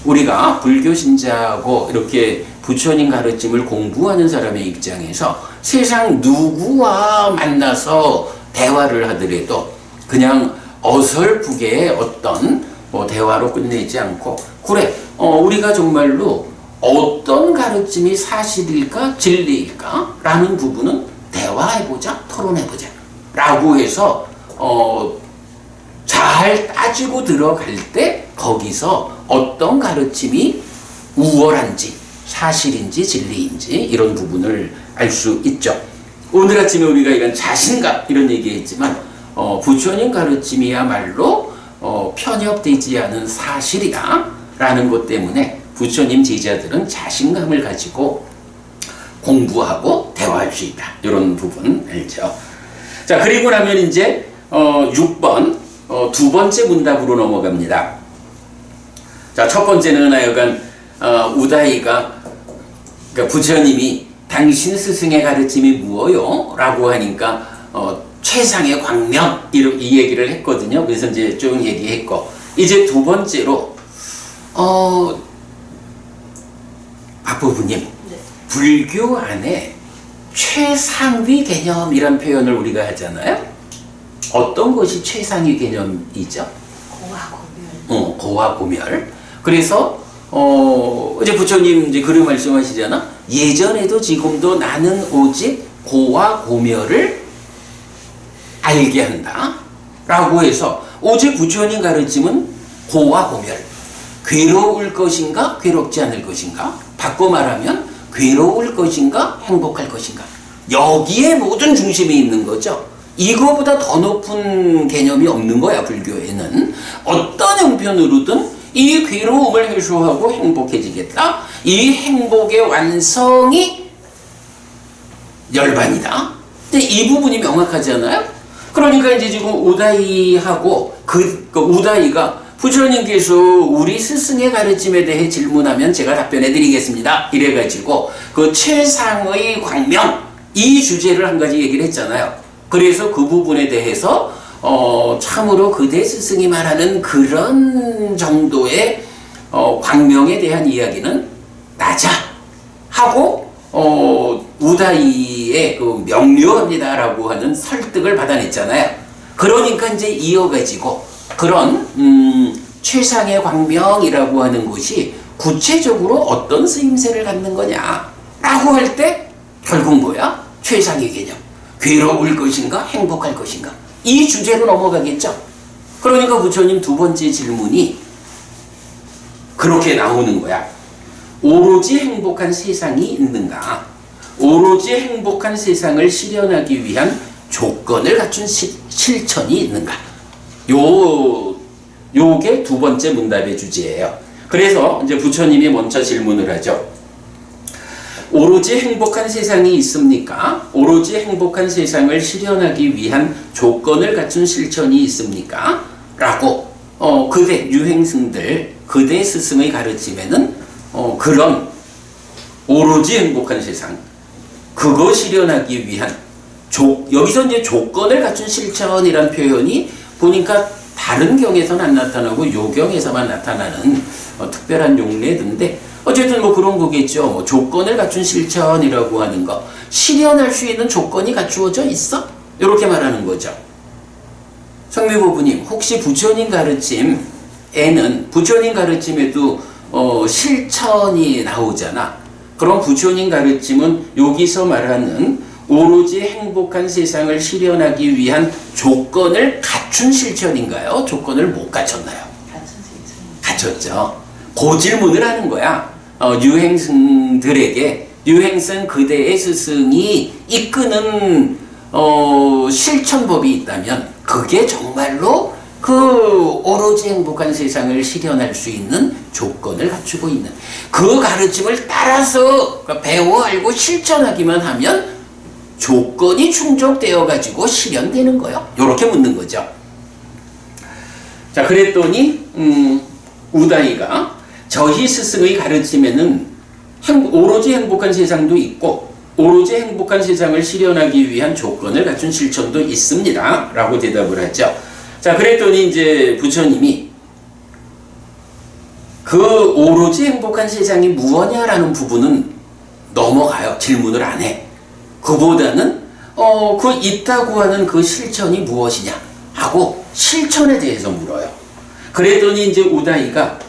우리가 불교 신자하고 이렇게 부처님 가르침을 공부하는 사람의 입장에서 세상 누구와 만나서 대화를 하더라도 그냥 어설프게 어떤 대화로 끝내지 않고 그래 우리가 정말로 어떤 가르침이 사실일까 진리일까 라는 부분은 대화해보자 토론해보자 라고 해서 잘 따지고 들어갈 때 거기서 어떤 가르침이 우월한지 사실인지 진리인지 이런 부분을 알 수 있죠. 오늘 아침에 우리가 이런 자신감 이런 얘기했지만 부처님 가르침이야말로 편협되지 않은 사실이다 라는 것 때문에 부처님 제자들은 자신감을 가지고 공부하고 대화할 수 있다. 이런 부분 알죠. 자, 그리고 나면 이제 6번 두 번째 문답으로 넘어갑니다. 자, 첫 번째는 하여간 우다이가 그러니까 부처님이 당신 스승의 가르침이 무엇요? 라고 하니까 최상의 광명 이 얘기를 했거든요. 그래서 이제 쭉 얘기했고 이제 두 번째로 박부부님 네. 불교 안에 최상위 개념이란 표현을 우리가 하잖아요. 어떤 것이 최상위 개념이죠? 고화고멸. 고화고멸. 그래서 이제 부처님 이제 그런 말씀하시잖아. 예전에도 지금도 나는 오직 고화고멸을 알게 한다. 라고 해서 오직 부처님 가르침은 고화고멸. 괴로울 것인가 괴롭지 않을 것인가. 바꿔 말하면 괴로울 것인가 행복할 것인가. 여기에 모든 중심이 있는 거죠. 이거보다 더 높은 개념이 없는 거야. 불교에는 어떤 형편으로든 이 괴로움을 해소하고 행복해지겠다. 이 행복의 완성이 열반이다. 근데 이 부분이 명확하잖아요. 그러니까 이제 지금 우다이하고 그 우다이가 부처님께서 우리 스승의 가르침에 대해 질문하면 제가 답변해 드리겠습니다. 이래가지고 그 최상의 광명 이 주제를 한 가지 얘기를 했잖아요. 그래서 그 부분에 대해서 참으로 그대 스승이 말하는 그런 정도의 광명에 대한 이야기는 낮아 하고 우다이의 그 명료합니다라고 하는 설득을 받아냈잖아요. 그러니까 이제 이어가지고 그런 최상의 광명이라고 하는 것이 구체적으로 어떤 쓰임새를 갖는 거냐라고 할 때 결국 뭐야? 최상의 개념. 괴로울 것인가 행복할 것인가 이 주제로 넘어가겠죠. 그러니까 부처님 두 번째 질문이 그렇게 나오는 거야. 오로지 행복한 세상이 있는가? 오로지 행복한 세상을 실현하기 위한 조건을 갖춘 실천이 있는가? 요게 두 번째 문답의 주제예요. 그래서 이제 부처님이 먼저 질문을 하죠. 오로지 행복한 세상이 있습니까? 오로지 행복한 세상을 실현하기 위한 조건을 갖춘 실천이 있습니까? 라고 그대 유행승들 그대 스승의 가르침에는 그런 오로지 행복한 세상 그거 실현하기 위한 여기서 이제 조건을 갖춘 실천이란 표현이 보니까 다른 경에서는 안 나타나고 요 경에서만 나타나는 특별한 용례인데 어쨌든 뭐 그런 거겠죠. 조건을 갖춘 실천이라고 하는 거 실현할 수 있는 조건이 갖추어져 있어? 이렇게 말하는 거죠. 성미부부님 혹시 부처님 가르침에는 부처님 가르침에도 실천이 나오잖아. 그럼 부처님 가르침은 여기서 말하는 오로지 행복한 세상을 실현하기 위한 조건을 갖춘 실천인가요? 조건을 못 갖췄나요? 갖췄죠. 그 질문을 하는 거야. 유행승들에게 유행승 그대의 스승이 이끄는 실천법이 있다면 그게 정말로 그 오로지 행복한 세상을 실현할 수 있는 조건을 갖추고 있는 그 가르침을 따라서 배워 알고 실천하기만 하면 조건이 충족되어 가지고 실현되는 거예요. 이렇게 묻는 거죠. 자, 그랬더니 우다이가 저희 스승의 가르침에는 오로지 행복한 세상도 있고 오로지 행복한 세상을 실현하기 위한 조건을 갖춘 실천도 있습니다. 라고 대답을 하죠. 자, 그랬더니 이제 부처님이 그 오로지 행복한 세상이 무엇냐라는 부분은 넘어가요. 질문을 안 해. 그보다는 그 있다고 하는 그 실천이 무엇이냐 하고 실천에 대해서 물어요. 그랬더니 이제 우다이가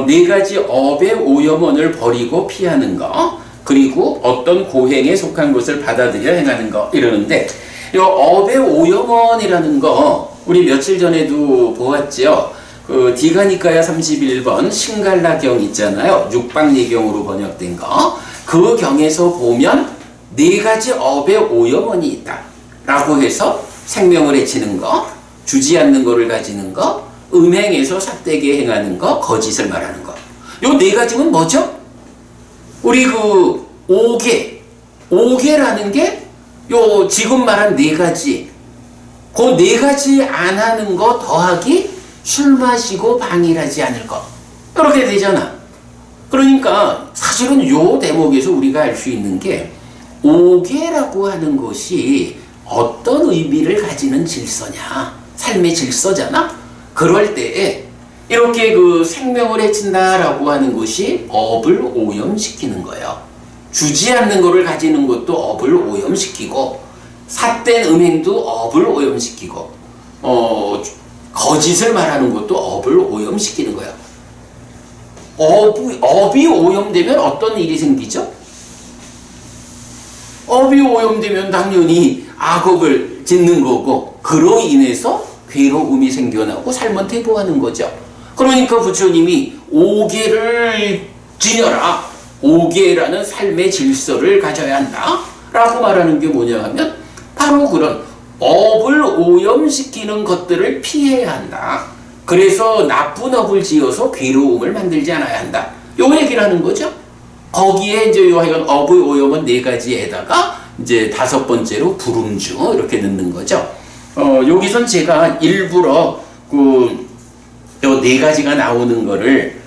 네 가지 업의 오염원을 버리고 피하는 거, 그리고 어떤 고행에 속한 것을 받아들여 행하는 거 이러는데, 이 업의 오염원이라는 거 우리 며칠 전에도 보았죠. 그 디가니카야 31번 신갈라경 있잖아요. 육박리경으로 번역된 거. 그 경에서 보면 네 가지 업의 오염원이 있다 라고 해서 생명을 해치는 거, 주지 않는 거를 가지는 거, 음행에서 삿되게 행하는 거, 거짓을 말하는 거. 요 네 가지는 뭐죠? 우리 그 오계라는 게 요 지금 말한 네 가지, 그 네 가지 안 하는 거 더하기 술 마시고 방일하지 않을 거, 이렇게 되잖아. 그러니까 사실은 요 대목에서 우리가 알 수 있는 게 오계라고 하는 것이 어떤 의미를 가지는 질서냐, 삶의 질서잖아. 그럴 때에 이렇게 그 생명을 해친다라고 하는 것이 업을 오염시키는 거예요. 주지 않는 것을 가지는 것도 업을 오염시키고, 삿된 음행도 업을 오염시키고, 거짓을 말하는 것도 업을 오염시키는 거예요. 업이 오염되면 어떤 일이 생기죠? 업이 오염되면 당연히 악업을 짓는 거고, 그로 인해서 괴로움이 생겨나고 삶은 퇴보하는 거죠. 그러니까 부처님이 오계를 지녀라, 오계라는 삶의 질서를 가져야 한다 라고 말하는 게 뭐냐 하면 바로 그런 업을 오염시키는 것들을 피해야 한다. 그래서 나쁜 업을 지어서 괴로움을 만들지 않아야 한다, 요 얘기를 하는 거죠. 거기에 이제 요하여간 업의 오염은 네 가지에다가 이제 다섯 번째로 불음주 이렇게 넣는 거죠. 여기선 제가 일부러 요 네 가지가 나오는 거를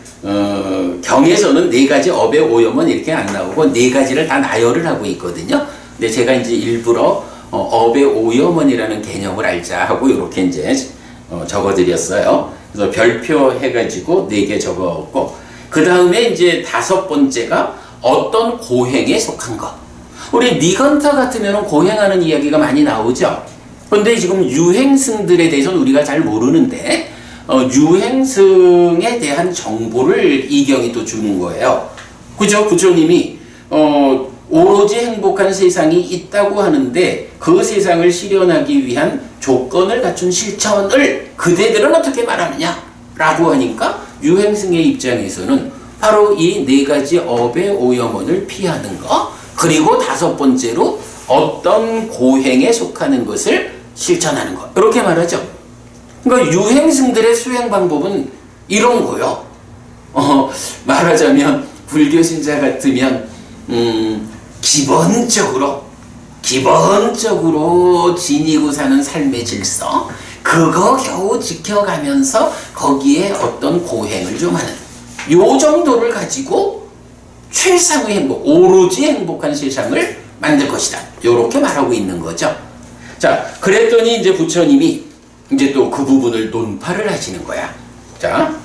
경에서는 네 가지 업의 오염은 이렇게 안 나오고 네 가지를 다 나열을 하고 있거든요. 근데 제가 이제 일부러 업의 오염원이라는 개념을 알자 하고 이렇게 이제 적어드렸어요. 그래서 별표 해가지고 4개 적어갖고, 그 다음에 이제 다섯 번째가 어떤 고행에 속한 것. 우리 니간타 같으면 고행하는 이야기가 많이 나오죠. 그런데 지금 유행승들에 대해서는 우리가 잘 모르는데, 유행승에 대한 정보를 이경이 또 주는 거예요. 그죠? 부처님이 오로지 행복한 세상이 있다고 하는데 그 세상을 실현하기 위한 조건을 갖춘 실천을 그대들은 어떻게 말하느냐 라고 하니까 유행승의 입장에서는 바로 이 네 가지 업의 오염원을 피하는 거, 그리고 다섯 번째로 어떤 고행에 속하는 것을 실천하는 것, 이렇게 말하죠. 그러니까 유행승들의 수행 방법은 이런 거요. 말하자면 불교 신자 같으면 기본적으로 지니고 사는 삶의 질서, 그거 겨우 지켜가면서 거기에 어떤 고행을 좀 하는 요 정도를 가지고 최상의 행복, 오로지 행복한 세상을 만들 것이다, 요렇게 말하고 있는 거죠. 자, 그랬더니 이제 부처님이 이제 또 그 부분을 논파를 하시는 거야. 자,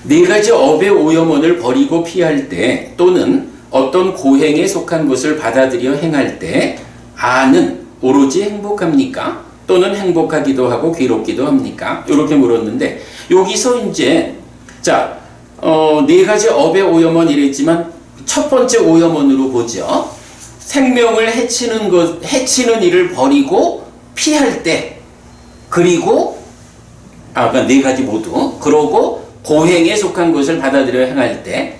네 가지 업의 오염원을 버리고 피할 때, 또는 어떤 고행에 속한 것을 받아들여 행할 때 아는 오로지 행복합니까? 또는 행복하기도 하고 괴롭기도 합니까? 이렇게 물었는데, 여기서 이제 자, 네 가지 업의 오염원 이랬지만 첫 번째 오염원으로 보죠. 생명을 해치는 일을 버리고 피할 때, 그리고 그러니까 네 가지 모두, 그러고 고행에 속한 것을 받아들여 행할 때,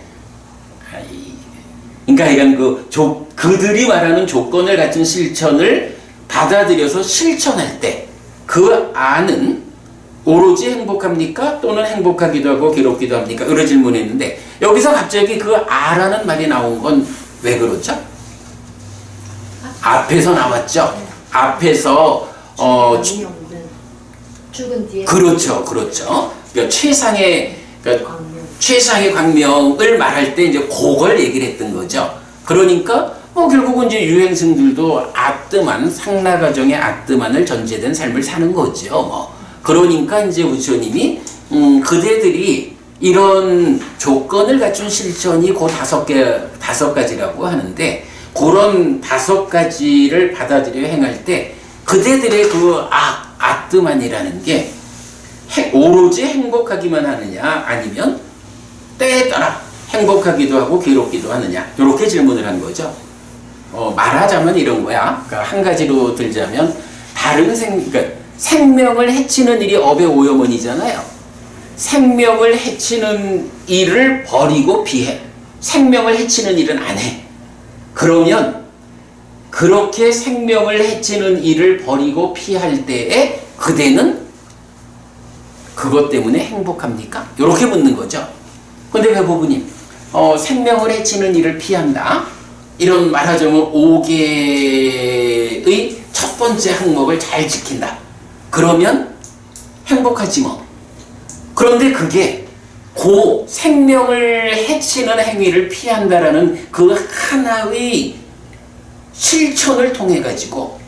그러니까 이건 그들이 말하는 조건을 갖춘 실천을 받아들여서 실천할 때 그 아는 오로지 행복합니까? 또는 행복하기도 하고 괴롭기도 합니까? 이런 질문했는데 여기서 갑자기 그 아라는 말이 나온 건 왜 그렇죠? 앞에서 나왔죠. 앞에서 죽은 뒤에 그렇죠. 그러니까 최상의 광명을 말할 때 이제 그걸 얘기를 했던 거죠. 그러니까 결국은 이제 유행승들도 아뜸한 상나가정의 아뜸한을 전제된 삶을 사는 거죠. 그러니까 이제 부처님이 그대들이 이런 조건을 갖춘 실천이 그 다섯 가지라고 하는데 그런 5가지를 받아들여 행할 때 그대들의 그 아뜸한이라는 게 오로지 행복하기만 하느냐 아니면 때에 따라 행복하기도 하고 괴롭기도 하느냐 이렇게 질문을 한 거죠. 말하자면 이런 거야. 그러니까 한 가지로 들자면 그러니까 생명을 해치는 일이 업의 오염원이잖아요. 생명을 해치는 일을 버리고 피해. 생명을 해치는 일은 안 해. 그러면 그렇게 생명을 해치는 일을 버리고 피할 때에 그대는 그것 때문에 행복합니까? 이렇게 묻는 거죠. 근데 회보부님, 생명을 해치는 일을 피한다. 이런 말하자면 5개의 첫 번째 항목을 잘 지킨다. 그러면 행복하지 뭐. 그런데 그게 생명을 해치는 행위를 피한다라는 그 하나의 실천을 통해 가지고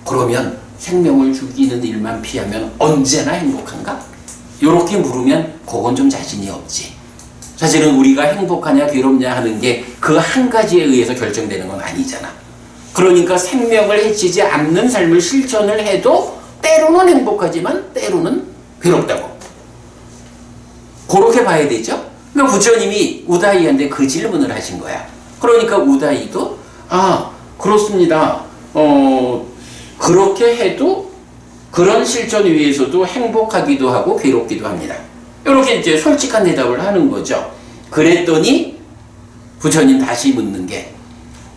그러면 생명을 죽이는 일만 피하면 언제나 행복한가? 이렇게 물으면 그건 좀 자신이 없지. 사실은 우리가 행복하냐 괴롭냐 하는 게 그 한 가지에 의해서 결정되는 건 아니잖아. 그러니까 생명을 해치지 않는 삶을 실천을 해도 때로는 행복하지만 때로는 괴롭다고. 그렇게 봐야 되죠. 그러니까 부처님이 우다이한테 그 질문을 하신 거야. 그러니까 우다이도 그렇습니다. 그렇게 해도 그런 실천 위에서도 행복하기도 하고 괴롭기도 합니다. 이렇게 이제 솔직한 대답을 하는 거죠. 그랬더니 부처님 다시 묻는 게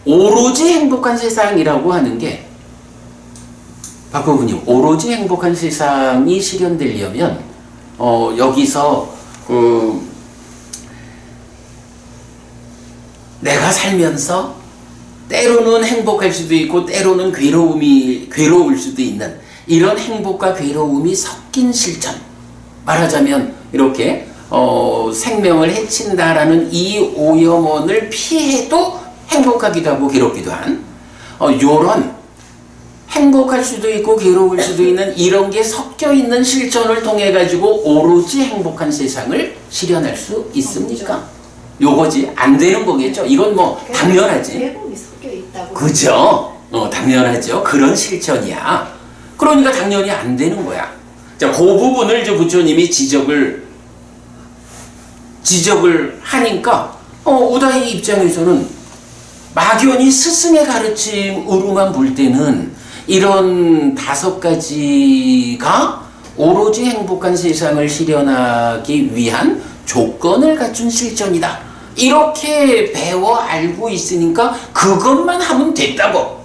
오로지 행복한 세상이라고 하는 게 박부부님 오로지 행복한 세상이 실현되려면 여기서 내가 살면서 때로는 행복할 수도 있고 때로는 괴로울 수도 있는 이런 행복과 괴로움이 섞인 실천, 말하자면 이렇게 생명을 해친다라는 이 오염원을 피해도 행복하기도 하고 괴롭기도 한 요런 행복할 수도 있고 괴로울 수도 있는 이런 게 섞여 있는 실천을 통해 가지고 오로지 행복한 세상을 실현할 수 있습니까? 요거지. 안 되는 거겠죠. 이건 뭐 당연하지. 괴로움이 섞여 있다고. 그죠? 당연하죠. 그런 실천이야. 그러니까 당연히 안 되는 거야. 자, 그 부분을 이제 부처님이 지적을 하니까 우다이 입장에서는 막연히 스승의 가르침으로만 볼 때는 이런 5가지가 오로지 행복한 세상을 실현하기 위한 조건을 갖춘 실천이다. 이렇게 배워 알고 있으니까 그것만 하면 됐다고.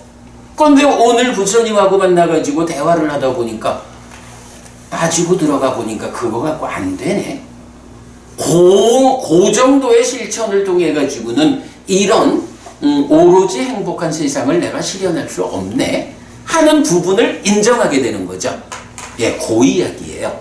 그런데 오늘 부처님하고 만나가지고 대화를 하다 보니까 빠지고 들어가 보니까 그거 갖고 안 되네. 그 정도의 실천을 통해 가지고는 이런 오로지 행복한 세상을 내가 실현할 수 없네 하는 부분을 인정하게 되는 거죠. 예, 그 이야기예요.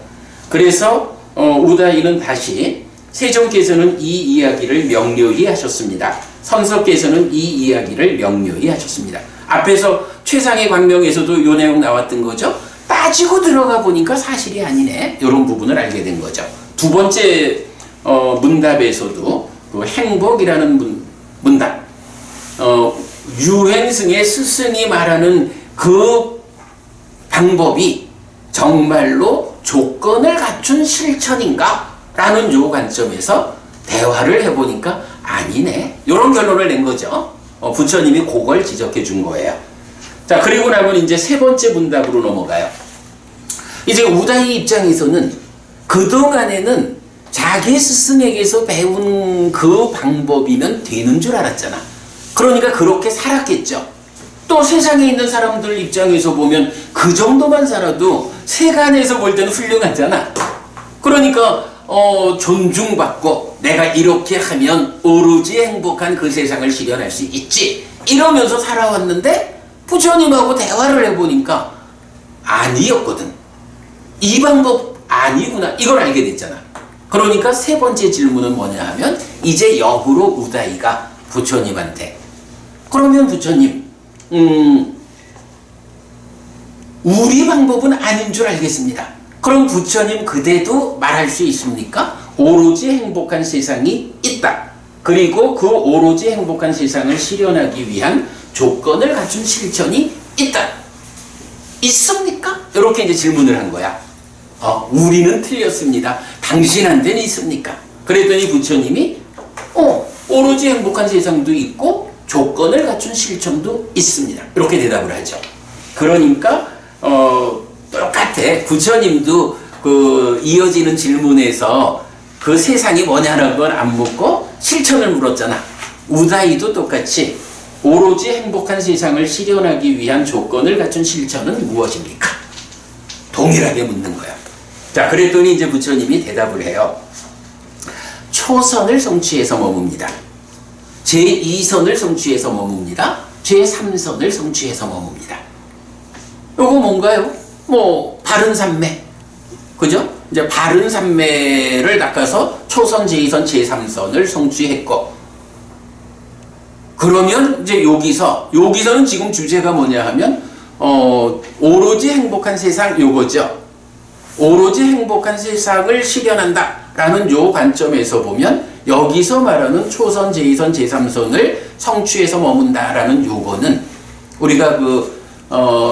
그래서 우다이는 다시 세종께서는 이 이야기를 명료히 하셨습니다. 선석께서는 이 이야기를 명료히 하셨습니다. 앞에서 최상의 광명에서도 이 내용 나왔던 거죠. 빠지고 들어가 보니까 사실이 아니네. 이런 부분을 알게 된 거죠. 두 번째 문답에서도 그 행복이라는 문답, 유행승의 스승이 말하는 그 방법이 정말로 조건을 갖춘 실천인가? 라는 요 관점에서 대화를 해보니까 아니네. 이런 결론을 낸 거죠. 부처님이 그걸 지적해 준 거예요. 자, 그리고 나면 이제 세 번째 문답으로 넘어가요. 이제 우다이 입장에서는 그동안에는 자기 스승에게서 배운 그 방법이면 되는 줄 알았잖아. 그러니까 그렇게 살았겠죠. 또 또 세상에 있는 사람들 입장에서 보면 그 정도만 살아도 세간에서 볼 때는 훌륭하잖아. 그러니까 존중받고 내가 이렇게 하면 오로지 행복한 그 세상을 실현할 수 있지 이러면서 살아왔는데 부처님하고 대화를 해보니까 아니었거든. 이 방법 아니구나 이걸 알게 됐잖아. 그러니까 세 번째 질문은 뭐냐 하면 이제 역으로 우다이가 부처님한테 그러면 부처님 우리 방법은 아닌 줄 알겠습니다. 그럼 부처님 그대도 말할 수 있습니까? 오로지 행복한 세상이 있다. 그리고 그 오로지 행복한 세상을 실현하기 위한 조건을 갖춘 실천이 있다. 있습니까? 이렇게 이제 질문을 한 거야. 우리는 틀렸습니다. 당신한테는 있습니까? 그랬더니 부처님이 오로지 행복한 세상도 있고 조건을 갖춘 실천도 있습니다. 이렇게 대답을 하죠. 그러니까 똑같아. 부처님도 그 이어지는 질문에서 그 세상이 뭐냐는 건 안 묻고 실천을 물었잖아. 우다이도 똑같이 오로지 행복한 세상을 실현하기 위한 조건을 갖춘 실천은 무엇입니까? 동일하게 묻는 거야. 자, 그랬더니 이제 부처님이 대답을 해요. 초선을 성취해서 머뭅니다. 제2선을 성취해서 머뭅니다. 제3선을 성취해서 머뭅니다. 요거 뭔가요? 바른 삼매. 그죠? 이제 바른 삼매를 닦아서 초선, 제2선, 제3선을 성취했고, 그러면 이제 여기서는 지금 주제가 뭐냐 하면, 오로지 행복한 세상 요거죠. 오로지 행복한 세상을 실현한다 라는 요 관점에서 보면 여기서 말하는 초선, 제2선, 제3선을 성취해서 머문다 라는 요거는 우리가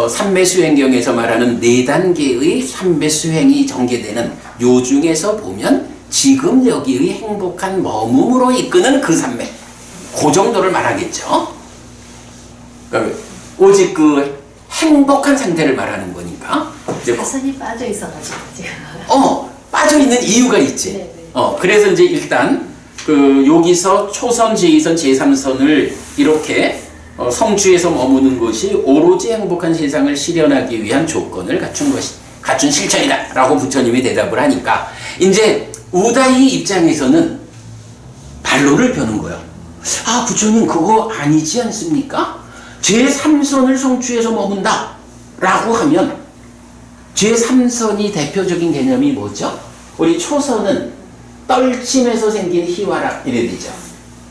삼매수행경에서 말하는 4단계의 삼매수행이 전개되는 요 중에서 보면 지금 여기의 행복한 머금으로 이끄는 그 삼매 그 정도를 말하겠죠. 그러니까 오직 그 행복한 상태를 말하는 거니까 이제 가선이 빠져 있어가지고 지금. 빠져 있는 이유가 있지. 네네. 그래서 이제 일단 여기서 초선, 제2선, 제3선을 이렇게 성취해서 머무는 것이 오로지 행복한 세상을 실현하기 위한 조건을 갖춘 실천이다 라고 부처님이 대답을 하니까 이제 우다이 입장에서는 반론을 펴는 거예요. 부처님 그거 아니지 않습니까? 제3선을 성취해서 머문다 라고 하면 제3선이 대표적인 개념이 뭐죠? 우리 초선은 떨침에서 생긴 희화락 이래 되죠.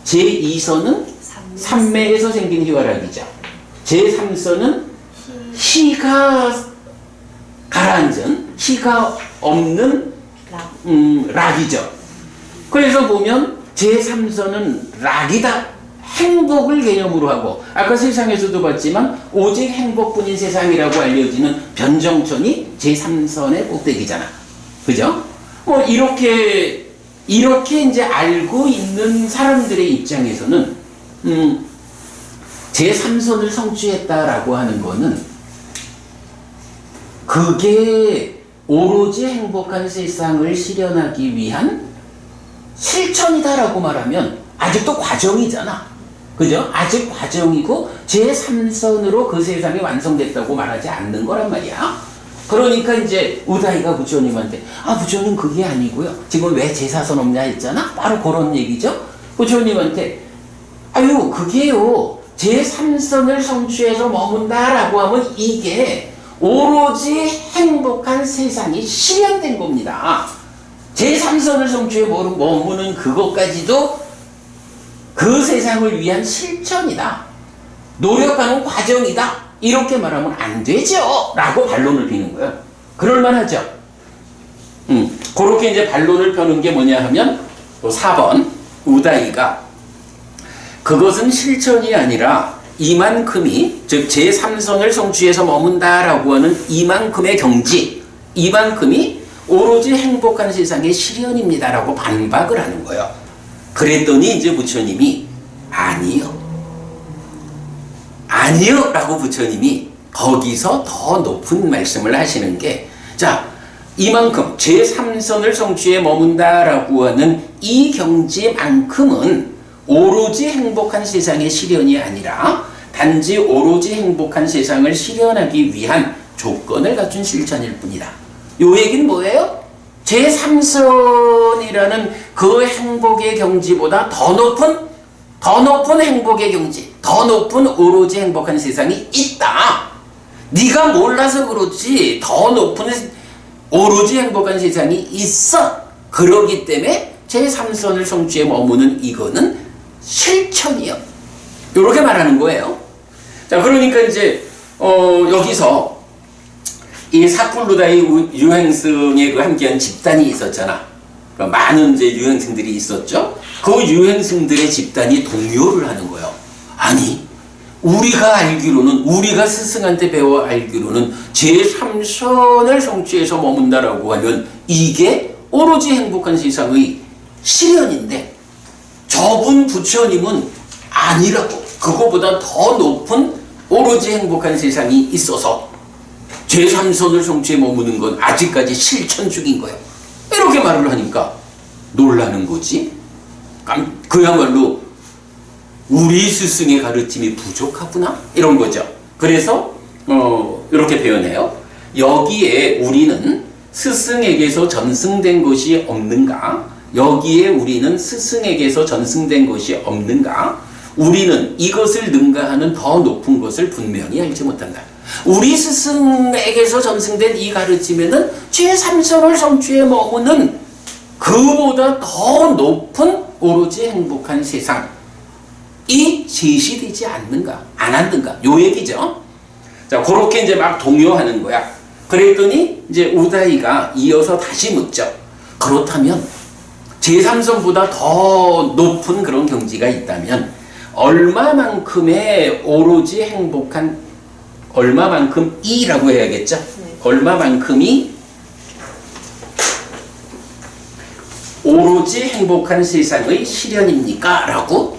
제2선은 삼매에서 생긴 희화락이죠. 제3선은 희가 가라앉은 희가 없는 락이죠. 그래서 보면 제3선은 락이다. 행복을 개념으로 하고 아까 세상에서도 봤지만 오직 행복뿐인 세상이라고 알려지는 변정천이 제3선의 꼭대기잖아. 그죠? 이렇게 이제 알고 있는 사람들의 입장에서는 제3선을 성취했다라고 하는 거는 그게 오로지 행복한 세상을 실현하기 위한 실천이다라고 말하면 아직도 과정이잖아. 그죠? 아직 과정이고 제3선으로 그 세상이 완성됐다고 말하지 않는 거란 말이야. 그러니까 이제 우다이가 부처님한테 부처님 그게 아니고요. 지금 왜 제4선 없냐 했잖아? 바로 그런 얘기죠. 부처님한테 그게요. 제3선을 성취해서 머문다라고 하면 이게 오로지 행복한 세상이 실현된 겁니다. 제3선을 성취해 머무는 그것까지도 그 세상을 위한 실천이다. 노력하는 과정이다. 이렇게 말하면 안 되죠. 라고 반론을 피는 거예요. 그럴만하죠. 그렇게 이제 반론을 펴는 게 뭐냐 하면 또 4번 우다이가 그것은 실천이 아니라 이만큼이 즉 제3선을 성취해서 머문다라고 하는 이만큼의 경지 이만큼이 오로지 행복한 세상의 실현입니다라고 반박을 하는 거예요. 그랬더니 이제 부처님이 아니요 라고 부처님이 거기서 더 높은 말씀을 하시는 게 이만큼 제3선을 성취해 머문다라고 하는 이 경지만큼은 오로지 행복한 세상의 실현이 아니라 단지 오로지 행복한 세상을 실현하기 위한 조건을 갖춘 실천일 뿐이다. 요 얘기는 뭐예요? 제3선이라는 그 행복의 경지보다 더 높은 행복의 경지, 더 높은 오로지 행복한 세상이 있다. 네가 몰라서 그렇지 더 높은 오로지 행복한 세상이 있어. 그러기 때문에 제3선을 성취에 머무는 이거는 실천이요. 이렇게 말하는 거예요. 자, 그러니까 이제 여기서 이 사쿨루다의 유행승에 그 함께한 집단이 있었잖아. 그러니까 많은 이제 유행승들이 있었죠. 그 유행승들의 집단이 동요를 하는 거예요. 아니, 우리가 알기로는, 우리가 스승한테 배워 알기로는 제3선을 성취해서 머문다라고 하면 이게 오로지 행복한 세상의 실현인데, 저분 부처님은 아니라고, 그거보다 더 높은 오로지 행복한 세상이 있어서 제3선을 성취에 머무는 건 아직까지 실천 중인 거예요. 이렇게 말을 하니까 놀라는 거지. 그야말로 우리 스승의 가르침이 부족하구나, 이런 거죠. 그래서 이렇게 표현해요. 여기에 우리는 스승에게서 전승된 것이 없는가? 여기에 우리는 스승에게서 전승된 것이 없는가? 우리는 이것을 능가하는 더 높은 것을 분명히 알지 못한다. 우리 스승에게서 전승된 이 가르침에는 제3선을 성취에 머무는 그보다 더 높은 오로지 행복한 세상이 제시되지 않는가, 안 않는가, 요 얘기죠. 자, 그렇게 이제 막 동요하는 거야. 그랬더니 이제 우다이가 이어서 다시 묻죠. 그렇다면 제3선보다 더 높은 그런 경지가 있다면 얼마만큼의 오로지 행복한, 얼마만큼이라고 해야겠죠? 네. 얼마만큼이 오로지 행복한 세상의 실현입니까? 라고.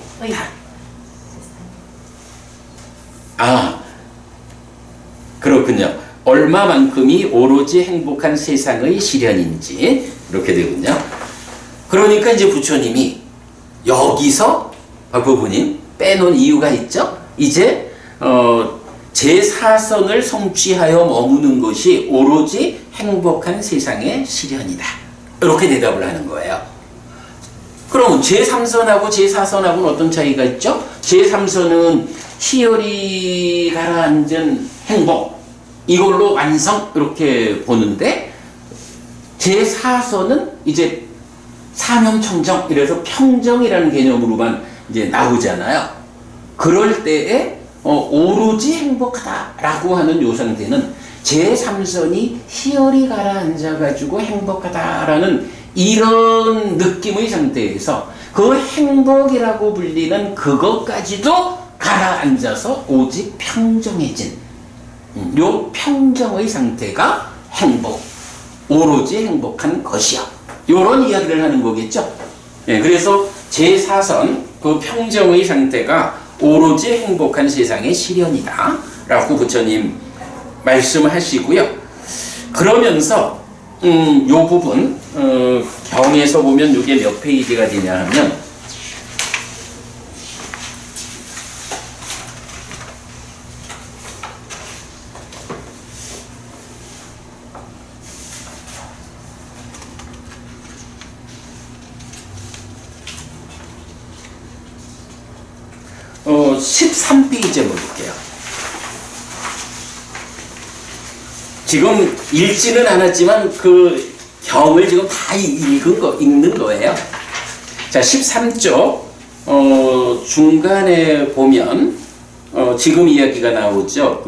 그렇군요. 얼마만큼이 오로지 행복한 세상의 실현인지 이렇게 되군요. 그러니까 이제 부처님이 여기서 부부님 빼놓은 이유가 있죠. 이제 제4선을 성취하여 머무는 것이 오로지 행복한 세상의 실현이다. 이렇게 대답을 하는 거예요. 그럼 제3선하고 제4선하고는 어떤 차이가 있죠? 제3선은 희열이 가라앉은 행복, 이걸로 완성, 이렇게 보는데 제4선은 이제 사명청정, 이래서 평정이라는 개념으로만 이제 나오잖아요. 그럴 때에 오로지 행복하다라고 하는 요 상태는 제3선이 희열이 가라앉아가지고 행복하다라는 이런 느낌의 상태에서 그 행복이라고 불리는 그것까지도 가라앉아서 오직 평정해진 요 평정의 상태가 행복, 오로지 행복한 것이야. 요런 이야기를 하는 거겠죠. 예, 그래서 제4선 그 평정의 상태가 오로지 행복한 세상의 실현이다 라고 부처님 말씀하시고요. 그러면서 요 부분 경에서 보면 이게 몇 페이지가 되냐 하면 13페이지에 볼게요. 지금 읽지는 않았지만 그 경을 지금 다 읽는 거예요. 자, 13쪽 중간에 보면 지금 이야기가 나오죠.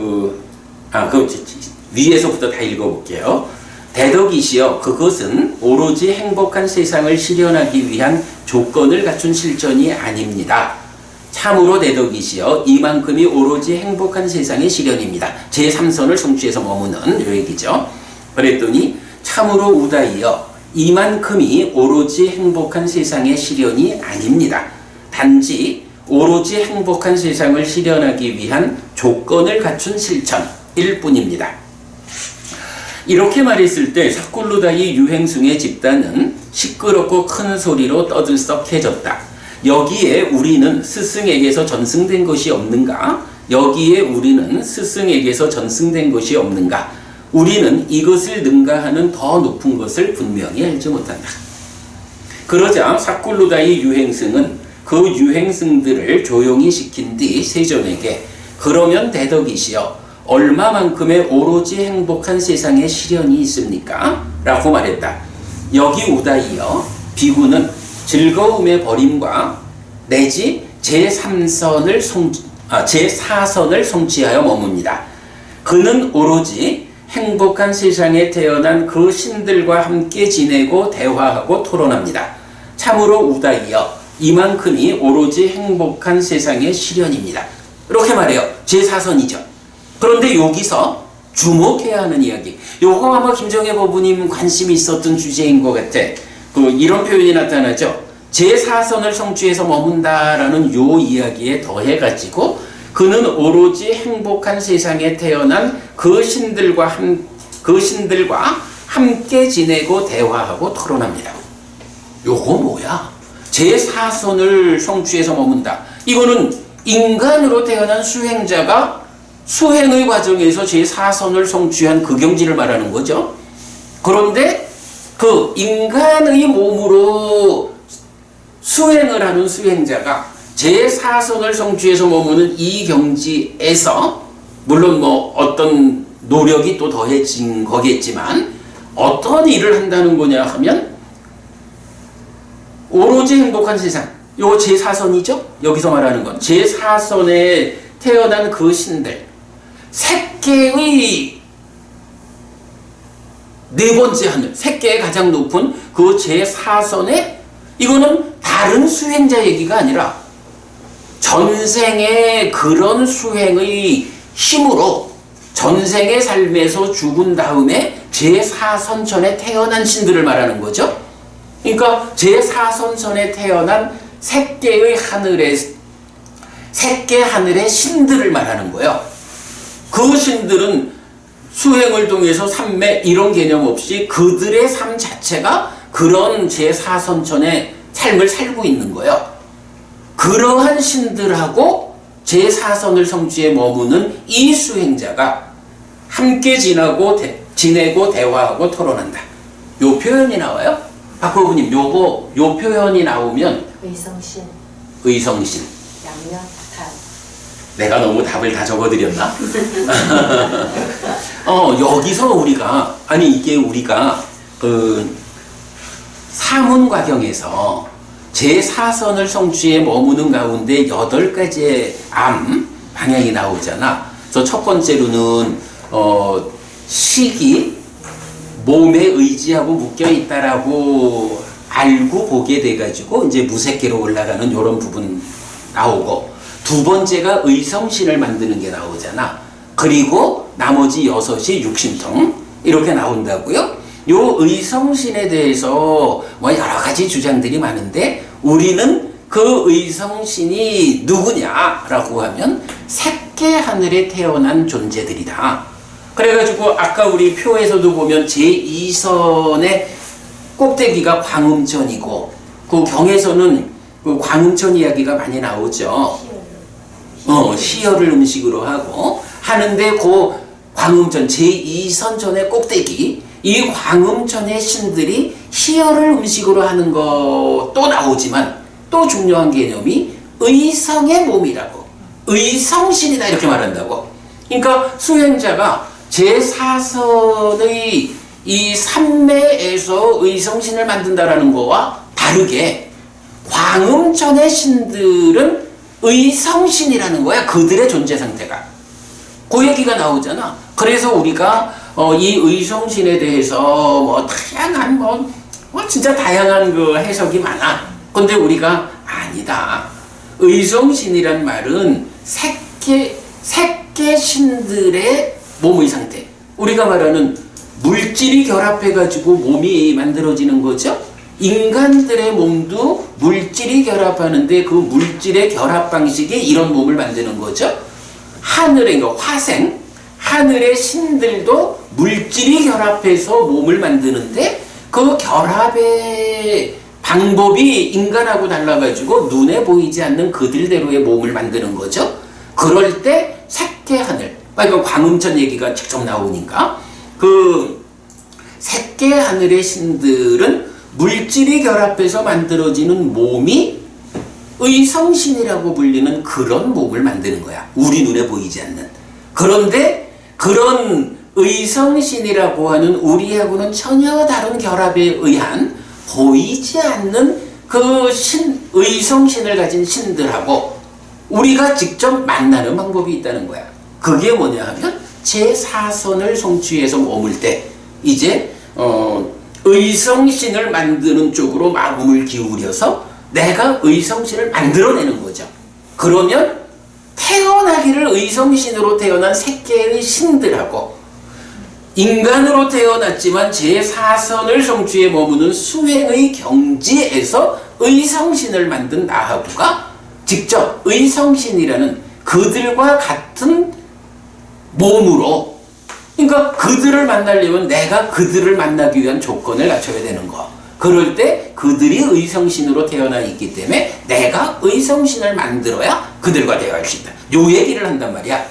위에서부터 다 읽어볼게요. 대덕이시여, 그것은 오로지 행복한 세상을 실현하기 위한 조건을 갖춘 실천이 아닙니다. 참으로 대덕이시여, 이만큼이 오로지 행복한 세상의 실현입니다. 제3선을 성취해서 머무는 요 얘기죠. 그랬더니 참으로 우다이여, 이만큼이 오로지 행복한 세상의 실현이 아닙니다. 단지 오로지 행복한 세상을 실현하기 위한 조건을 갖춘 실천일 뿐입니다. 이렇게 말했을 때 사쿨루다이 유행승의 집단은 시끄럽고 큰 소리로 떠들썩해졌다. 여기에 우리는 스승에게서 전승된 것이 없는가? 여기에 우리는 스승에게서 전승된 것이 없는가? 우리는 이것을 능가하는 더 높은 것을 분명히 알지 못한다. 그러자 사꿀루다의 유행승은 그 유행승들을 조용히 시킨 뒤 세존에게 그러면 대덕이시여 얼마만큼의 오로지 행복한 세상에 시련이 있습니까? 라고 말했다. 여기 우다이여 비구는 즐거움의 버림과 내지 제4선을 성취하여 머뭅니다. 그는 오로지 행복한 세상에 태어난 그 신들과 함께 지내고 대화하고 토론합니다. 참으로 우다이여 이만큼이 오로지 행복한 세상의 시련입니다. 이렇게 말해요. 제4선이죠. 그런데 여기서 주목해야 하는 이야기. 요거 아마 김정혜 법부님 관심이 있었던 주제인 것 같아. 이런 표현이 나타나죠. 제4선을 성취해서 머문다라는 요 이야기에 더해가지고 그는 오로지 행복한 세상에 태어난 그 신들과 함께 지내고 대화하고 토론합니다. 요거 뭐야? 제4선을 성취해서 머문다. 이거는 인간으로 태어난 수행자가 수행의 과정에서 제4선을 성취한 그 경지를 말하는 거죠. 그런데 그 인간의 몸으로 수행을 하는 수행자가 제4선을 성취해서 머무는 이 경지에서 물론 뭐 어떤 노력이 또 더해진 거겠지만 어떤 일을 한다는 거냐 하면 오로지 행복한 세상, 요 제4선이죠? 여기서 말하는 건 제4선에 태어난 그 신들, 색계의 네 번째 하늘, 색계의 가장 높은 그 제4선에 이거는 다른 수행자 얘기가 아니라 전생의 그런 수행의 힘으로 전생의 삶에서 죽은 다음에 제4선천에 태어난 신들을 말하는 거죠. 그러니까 제4선천에 태어난 색계의 색계 하늘의 신들을 말하는 거예요. 그 신들은 수행을 통해서 삼매 이런 개념 없이 그들의 삶 자체가 그런 제4선천의 삶을 살고 있는 거예요. 그러한 신들하고 제4선을 성취에 머무는 이 수행자가 함께 지내고 대화하고 토론한다. 요 표현이 나와요. 박호부님, 요 표현이 나오면 의성신. 양면탈. 내가 너무 답을 다 적어드렸나? 여기서 우리가 사문과경에서 제4선을 성취에 머무는 가운데 8가지의 방향이 나오잖아. 그래서 첫 번째로는 식이 몸에 의지하고 묶여 있다라고 알고 보게 돼가지고 이제 무색계로 올라가는 이런 부분 나오고, 두 번째가 의성신을 만드는 게 나오잖아. 그리고 나머지 6이 육신통 이렇게 나온다고요. 요 의성신에 대해서 뭐 여러 가지 주장들이 많은데 우리는 그 의성신이 누구냐라고 하면 색계 하늘에 태어난 존재들이다. 그래가지고 아까 우리 표에서도 보면 제2선의 꼭대기가 광음천이고 그 경에서는 그 광음천 이야기가 많이 나오죠. 시열을 음식으로 하는데 그 광음천 제2선천의 꼭대기, 이 광음천의 신들이 시열을 음식으로 하는 것도 나오지만 또 중요한 개념이 의성의 몸이라고, 의성신이다 이렇게 말한다고. 그러니까 수행자가 제4선의 이 삼매에서 의성신을 만든다라는 거와 다르게 광음천의 신들은 의성신이라는 거야. 그들의 존재 상태가. 그 얘기가 나오잖아. 그래서 우리가 이 의성신에 대해서 뭐 다양한 진짜 다양한 그 해석이 많아. 근데 우리가 아니다. 의성신이란 말은 색계 신들의 몸의 상태. 우리가 말하는 물질이 결합해가지고 몸이 만들어지는 거죠. 인간들의 몸도 물질이 결합하는데 그 물질의 결합 방식이 이런 몸을 만드는 거죠. 하늘의 화생, 하늘의 신들도 물질이 결합해서 몸을 만드는데 그 결합의 방법이 인간하고 달라가지고 눈에 보이지 않는 그들대로의 몸을 만드는 거죠. 그럴 때 색계하늘, 이건 광음천 얘기가 직접 나오니까 그 색계하늘의 신들은 물질이 결합해서 만들어지는 몸이 의성신이라고 불리는 그런 몸을 만드는 거야. 우리 눈에 보이지 않는. 그런데 그런 의성신이라고 하는 우리하고는 전혀 다른 결합에 의한 보이지 않는 그 의성신을 가진 신들하고 우리가 직접 만나는 방법이 있다는 거야. 그게 뭐냐 하면 제4선을 성취해서 머물 때 이제 의성신을 만드는 쪽으로 마음을 기울여서 내가 의성신을 만들어내는 거죠. 그러면 태어나기를 의성신으로 태어난 새끼의 신들하고 인간으로 태어났지만 제4선을 성취에 머무는 수행의 경지에서 의성신을 만든 나하고가 직접 의성신이라는 그들과 같은 몸으로, 그러니까 그들을 만나려면 내가 그들을 만나기 위한 조건을 갖춰야 되는 거. 그럴 때 그들이 의성신으로 태어나 있기 때문에 내가 의성신을 만들어야 그들과 대화할 수 있다. 요 얘기를 한단 말이야.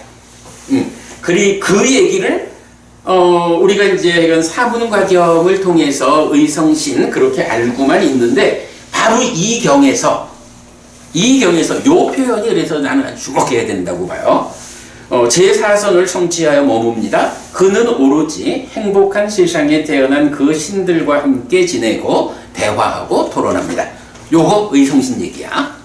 그리 그 얘기를 우리가 이제 이건 사문과경을 통해서 의성신 그렇게 알고만 있는데 바로 이 경에서 요 표현이 그래서 나는 주목해야 된다고 봐요. 제4선을 성취하여 머뭅니다. 그는 오로지 행복한 세상에 태어난 그 신들과 함께 지내고 대화하고 토론합니다. 요거 의성신 얘기야.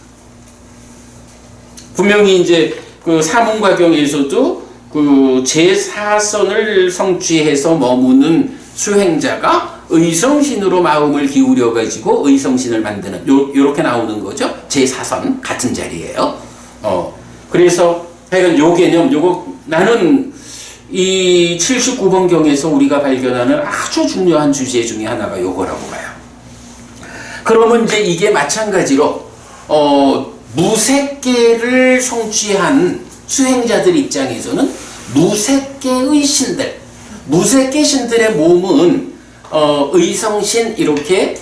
분명히 이제 그 사문과경에서도 그 제4선을 성취해서 머무는 수행자가 의성신으로 마음을 기울여 가지고 의성신을 만드는 요렇게 나오는 거죠. 제4선 같은 자리예요. 그래서 하여간 요 개념 요거 나는 이 79번 경에서 우리가 발견하는 아주 중요한 주제 중에 하나가 요거라고 봐요. 그러면 이제 이게 마찬가지로 무색계를 성취한 수행자들 입장에서는 무색계의 신들, 무색계 신들의 몸은 의성신 이렇게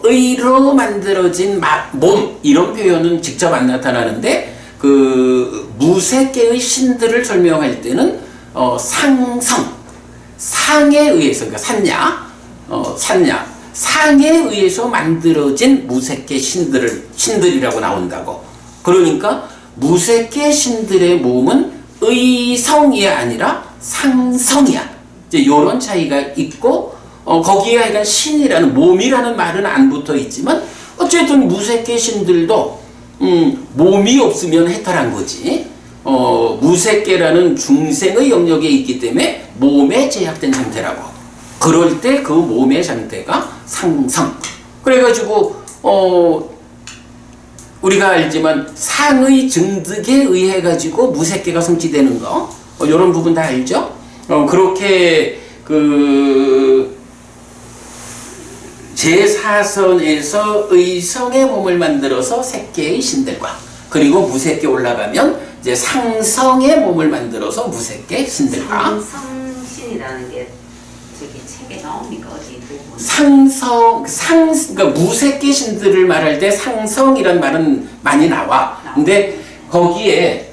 의로 만들어진 몸 이런 표현은 직접 안 나타나는데 그 무색계의 신들을 설명할 때는 상성, 상에 의해서 그러니까 상에 의해서 만들어진 무색계 신들이라고 나온다고. 그러니까 무색계 신들의 몸은 의성이 아니라 상성이야. 이제 이런 차이가 있고 거기에 하여간 신이라는 몸이라는 말은 안 붙어 있지만 어쨌든 무색계 신들도 몸이 없으면 해탈한 거지. 무색계라는 중생의 영역에 있기 때문에 몸에 제약된 상태라고. 그럴 때 그 몸의 상태가 상성. 그래가지고 우리가 알지만 상의 증득에 의해 가지고 무색계가 성취되는 거, 이런 부분 다 알죠? 그렇게 그 제4선에서 의성의 몸을 만들어서 색계의 신들과 그리고 무색계 올라가면 이제 상성의 몸을 만들어서 무색계 신들과 상성신이라는 게 저기 책에 나옵니까? 어디 부분? 그러니까 무색계 신들을 말할 때 상성이란 말은 많이 나와. 근데 거기에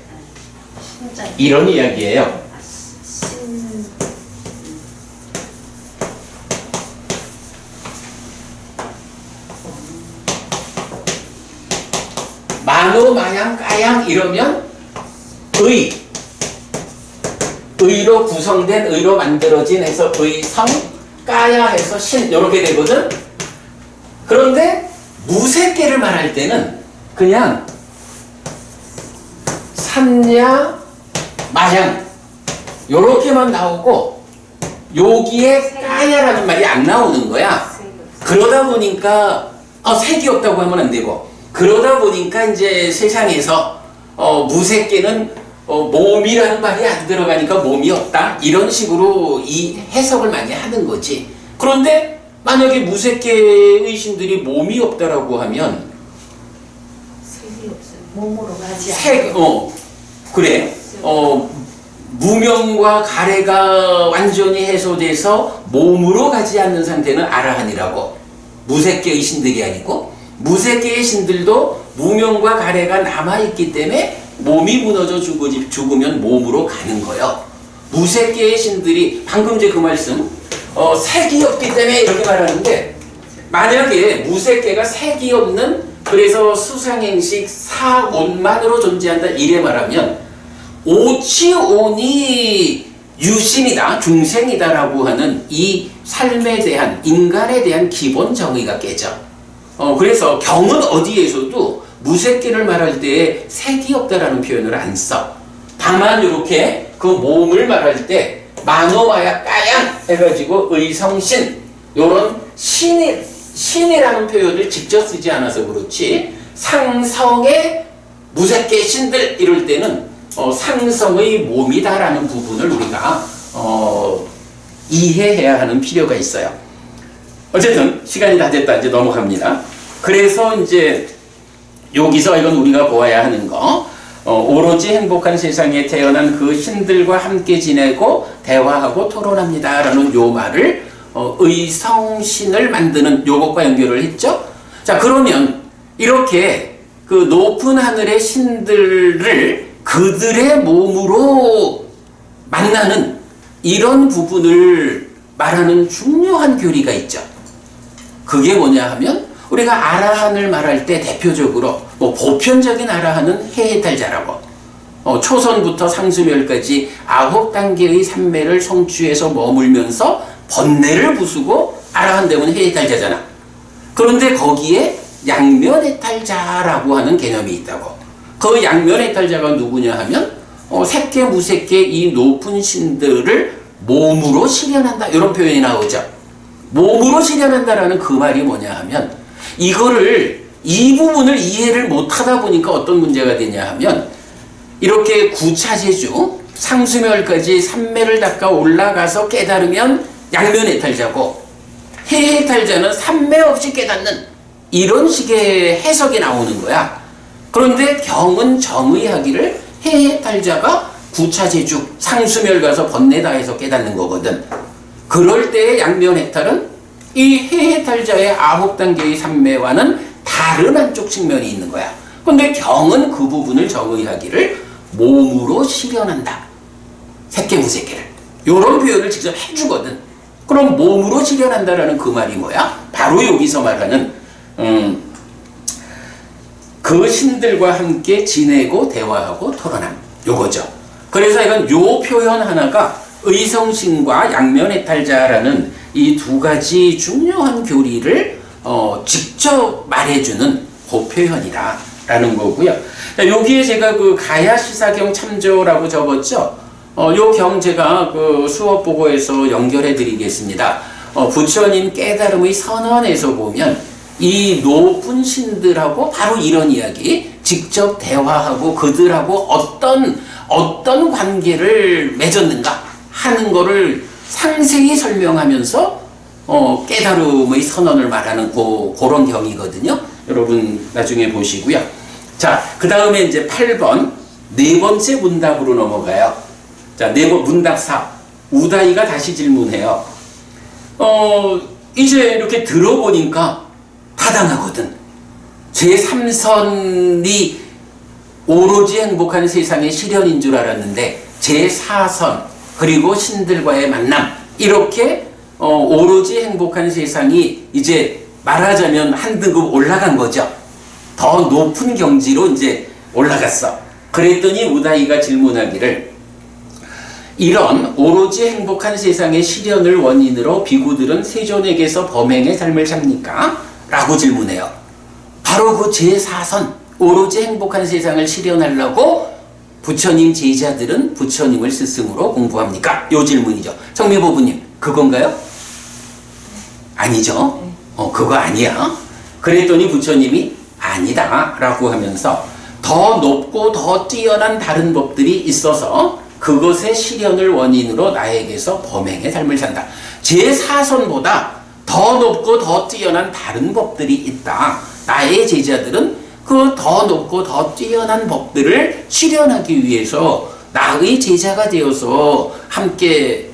이런 이야기예요. 만호, 마양, 가양 이러면 의로 구성된 의로 만들어진 해서 의성, 까야 해서 신 이렇게 되거든. 그런데 무색계를 말할 때는 그냥 산야, 마양 요렇게만 나오고 여기에 까야라는 말이 안 나오는 거야. 그러다 보니까 색이 없다고 하면 안 되고, 그러다 보니까 이제 세상에서 무색계는 몸이라는 말이 안 들어가니까 몸이 없다 이런 식으로 이 해석을 많이 하는 거지. 그런데 만약에 무색계의 신들이 몸이 없다라고 하면 색이 없어요. 몸으로 가지 않아요. 그래. 무명과 가래가 완전히 해소돼서 몸으로 가지 않는 상태는 아라한이라고. 무색계의 신들이 아니고 무색계의 신들도 무명과 가래가 남아있기 때문에 몸이 무너져 죽으면 몸으로 가는 거요. 무색계의 신들이 방금 제 그 말씀 색이 없기 때문에 이렇게 말하는데, 만약에 무색계가 색이 없는, 그래서 수상행식 사온만으로 존재한다 이래 말하면 오치온이 유신이다, 중생이다라고 하는 이 삶에 대한, 인간에 대한 기본 정의가 깨져. 그래서 경은 어디에서도 무색계를 말할 때에 색이 없다라는 표현을 안 써. 다만 이렇게 그 몸을 말할 때 만호마야 까양 해가지고 의성신, 요런 신이라는 표현을 직접 쓰지 않아서 그렇지, 상성의 무색계 신들 이럴 때는 상성의 몸이다라는 부분을 우리가 이해해야 하는 필요가 있어요. 어쨌든 시간이 다 됐다. 이제 넘어갑니다. 그래서 이제 여기서 이건 우리가 보아야 하는 거, 오로지 행복한 세상에 태어난 그 신들과 함께 지내고 대화하고 토론합니다 라는 요 말을 의성신을 만드는 요것과 연결을 했죠. 자, 그러면 이렇게 그 높은 하늘의 신들을 그들의 몸으로 만나는 이런 부분을 말하는 중요한 교리가 있죠. 그게 뭐냐 하면, 우리가 아라한을 말할 때 대표적으로 보편적인 아라한은 해해탈자라고, 초선부터 상수멸까지 9단계의 삼매를 성취해서 머물면서 번뇌를 부수고 아라한 되면 해해탈자잖아. 그런데 거기에 양면해탈자라고 하는 개념이 있다고. 그 양면해탈자가 누구냐 하면 색계 무색계 이 높은 신들을 몸으로 실현한다, 이런 표현이 나오죠. 몸으로 실현한다라는 그 말이 뭐냐 하면, 이거를, 이 부분을 이해를 못하다 보니까 어떤 문제가 되냐 하면, 이렇게 구차제주 상수멸까지 삼매를 닦아 올라가서 깨달으면 양면해탈자고, 해해탈자는 삼매 없이 깨닫는, 이런 식의 해석이 나오는 거야. 그런데 경은 정의하기를 해해탈자가 구차제주 상수멸 가서 번뇌다해서 깨닫는 거거든. 그럴 때의 양면해탈은 이 해해탈자의 9단계의 삼매와는 다른 한쪽 측면이 있는 거야. 근데 경은 그 부분을 정의하기를 몸으로 실현한다, 색계무색계를, 요런 표현을 직접 해주거든. 그럼 몸으로 실현한다라는 그 말이 뭐야? 바로 여기서 말하는 그 신들과 함께 지내고 대화하고 토론함, 요거죠. 그래서 이건 요 표현 하나가 의성신과 양면해탈자라는 이 두 가지 중요한 교리를 직접 말해주는 그 표현이다라는 거고요. 자, 여기에 제가 그 가야시사경 참조라고 적었죠. 요 경 제가 그 수업 보고에서 연결해 드리겠습니다. 부처님 깨달음의 선언에서 보면 이 높은 신들하고 바로 이런 이야기, 직접 대화하고 그들하고 어떤 관계를 맺었는가 하는 거를 상세히 설명하면서 깨달음의 선언을 말하는 그런 경이거든요. 여러분 나중에 보시고요. 자, 그 다음에 이제 8번 네 번째 문답으로 넘어가요. 자, 문답 4. 우다이가 다시 질문해요. 이제 이렇게 들어보니까 타당하거든. 제3선이 오로지 행복한 세상의 실현인 줄 알았는데 제4선 그리고 신들과의 만남, 이렇게 오로지 행복한 세상이 이제 말하자면 한 등급 올라간 거죠. 더 높은 경지로 이제 올라갔어. 그랬더니 우다이가 질문하기를, 이런 오로지 행복한 세상의 실현을 원인으로 비구들은 세존에게서 범행의 삶을 삽니까? 라고 질문해요. 바로 그 제4선 오로지 행복한 세상을 실현하려고 부처님 제자들은 부처님을 스승으로 공부합니까? 요 질문이죠. 청미보부님, 그건가요? 아니죠. 그거 아니야. 그랬더니 부처님이 아니다 라고 하면서 더 높고 더 뛰어난 다른 법들이 있어서 그것의 실현을 원인으로 나에게서 범행의 삶을 산다. 제4선보다 더 높고 더 뛰어난 다른 법들이 있다. 나의 제자들은 그 더 높고 더 뛰어난 법들을 실현하기 위해서 나의 제자가 되어서 함께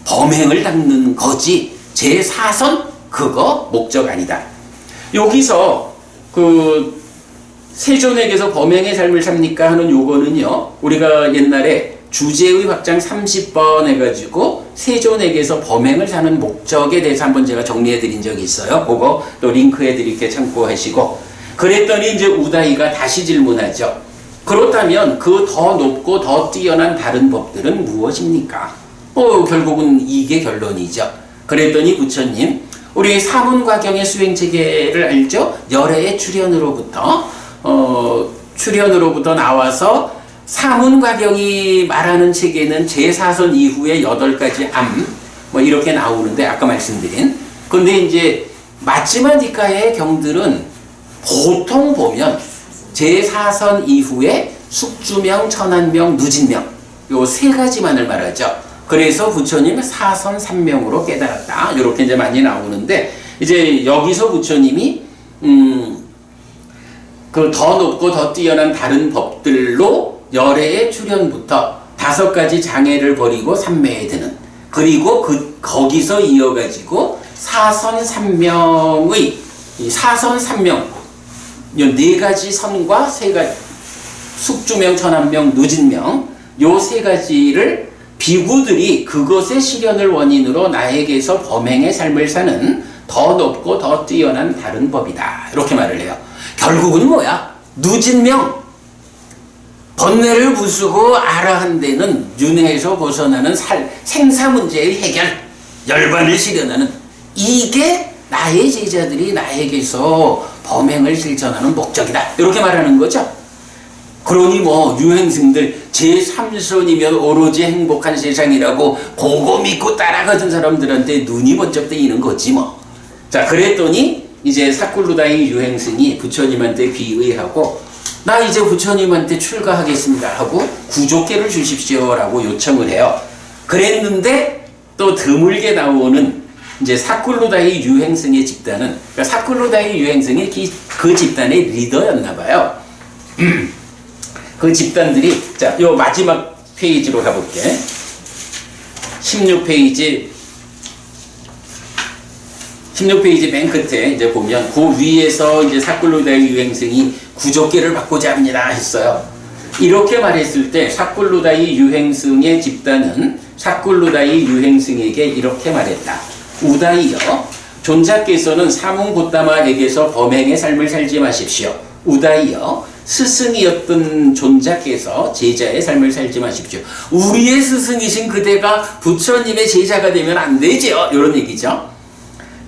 범행을 닦는 거지, 제4선 그거 목적 아니다. 여기서 그 세존에게서 범행의 삶을 삽니까 하는 요거는요, 우리가 옛날에 주제의 확장 30번 해가지고 세존에게서 범행을 사는 목적에 대해서 한번 제가 정리해 드린 적이 있어요. 그거 또 링크해 드릴게 참고하시고. 그랬더니 이제 우다이가 다시 질문하죠. 그렇다면 그 더 높고 더 뛰어난 다른 법들은 무엇입니까? 결국은 이게 결론이죠. 그랬더니 부처님, 우리 사문과경의 수행체계를 알죠? 열애의 출현으로부터 나와서 사문과경이 말하는 체계는 제4선 이후에 8가지 암, 이렇게 나오는데, 아까 말씀드린. 근데 이제 마지막니까의 경들은 보통 보면 제4선 이후에 숙주명, 천안명, 누진명, 요 3가지만을 말하죠. 그래서 부처님은 4선 3명으로 깨달았다. 이렇게 이제 많이 나오는데, 이제 여기서 부처님이, 그 더 높고 더 뛰어난 다른 법들로 열애의 출현부터 5가지 장애를 버리고 삼매에 드는, 그리고 거기서 이어가지고 4선 3명의, 이 4선 3명, 4가지 선과 3가지, 숙주명, 천안명, 누진명, 요 3가지를 비구들이 그것의 실현을 원인으로 나에게서 범행의 삶을 사는 더 높고 더 뛰어난 다른 법이다. 이렇게 말을 해요. 결국은 뭐야? 누진명, 번뇌를 부수고 아라한 데는 윤회에서 벗어나는 생사 문제의 해결, 열반을 실현하는, 이게 나의 제자들이 나에게서 범행을 실천하는 목적이다. 이렇게 말하는 거죠. 그러니 유행승들 제3선이면 오로지 행복한 세상이라고 그거 믿고 따라가던 사람들한테 눈이 번쩍 뜨이는 거지 뭐. 자, 그랬더니 이제 사꿀루다이 유행승이 부처님한테 비의하고, 나 이제 부처님한테 출가하겠습니다 하고 구조계를 주십시오라고 요청을 해요. 그랬는데 또 드물게 나오는 이제 사꿀루다이 유행승의 집단은, 그러니까 사꿀루다이 유행승이 그 집단의 리더였나 봐요. 그 집단들이, 자, 요 마지막 페이지로 가볼게. 16페이지 맨 끝에 이제 보면 그 위에서 이제 사꿀루다이 유행승이 구조계를 받고자 합니다 했어요. 이렇게 말했을 때 사꿀루다이 유행승의 집단은 사꿀루다이 유행승에게 이렇게 말했다. 우다이여, 존자께서는 사문고따마에게서 범행의 삶을 살지 마십시오. 우다이여, 스승이었던 존자께서 제자의 삶을 살지 마십시오. 우리의 스승이신 그대가 부처님의 제자가 되면 안 되죠. 이런 얘기죠.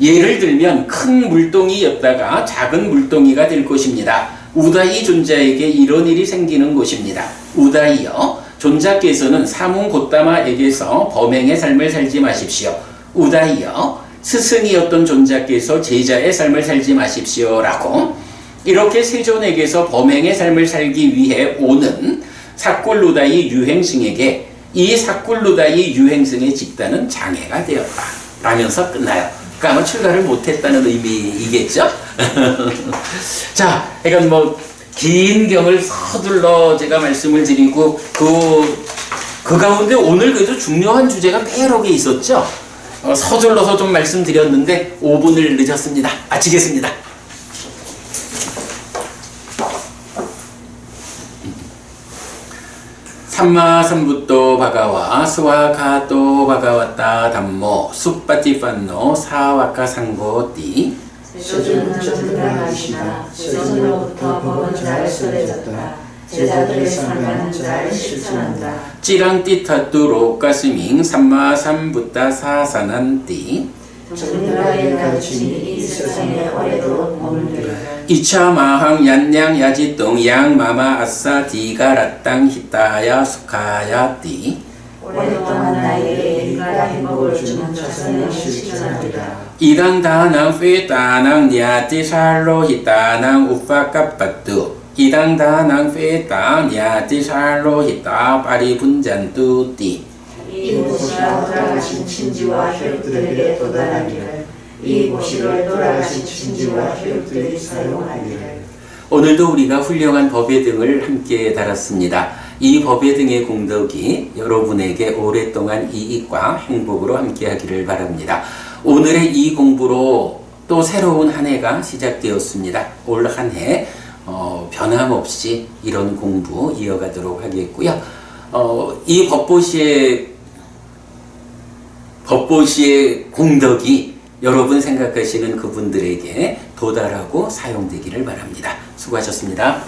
예를 들면 큰 물동이였다가 작은 물동이가 될 것입니다. 우다이 존자에게 이런 일이 생기는 것입니다. 우다이여, 존자께서는 사문고따마에게서 범행의 삶을 살지 마십시오. 우다이여, 스승이었던 존자께서 제자의 삶을 살지 마십시오라고, 이렇게 세존에게서 범행의 삶을 살기 위해 오는 사꿀루다이 유행승에게 이 사꿀루다이 유행승의 집단은 장애가 되었다 라면서 끝나요. 그러니까 아마 출가를 못했다는 의미이겠죠. 자, 그러니까 긴 경을 서둘러 제가 말씀을 드리고, 그 가운데 오늘 그래도 중요한 주제가 여러 개 있었죠. 서둘러서 좀 말씀드렸는데 5분을 늦었습니다. 마치겠습니다. 삼마삼부토 바가와 스와가토 바가와타 담모 숲바티판노 사와카 상고띠. 세존은 전능하시나 세존으로부터 법은 잘 설해졌다. 제자들의 삶은 잘 실천한다. 찌랑띠타뚜로 가스밍 삼마삼부타 사사난띠. 전능하게 가르침이 이 세상에 오래도록 머물리라. 이차마항 얀냥 야지똥 양마마 아싸 디가라땅 히타야 수카야띠. 오랫동안 나에게 일과 행복을 주는 자선을 실천하리라. 이당다낭 페따낭 냐티살로 히타낭 우파까빠뚜. 이당다낭 페따 냐티살로 히타 파리분잔뚜띠. 이곳이가 돌아가신 친지와 혈육들에게 도달하기를, 이 고시를 돌아가신 친지와 혈육들이 사용하기를. 오늘도 우리가 훌륭한 법의 등을 함께 달았습니다. 이 법의 등의 공덕이 여러분에게 오랫동안 이익과 행복으로 함께 하기를 바랍니다. 오늘의 이 공부로 또 새로운 한 해가 시작되었습니다. 올 한 해 변함없이 이런 공부 이어가도록 하겠고요. 이 법보시의 공덕이 여러분 생각하시는 그분들에게 도달하고 사용되기를 바랍니다. 수고하셨습니다.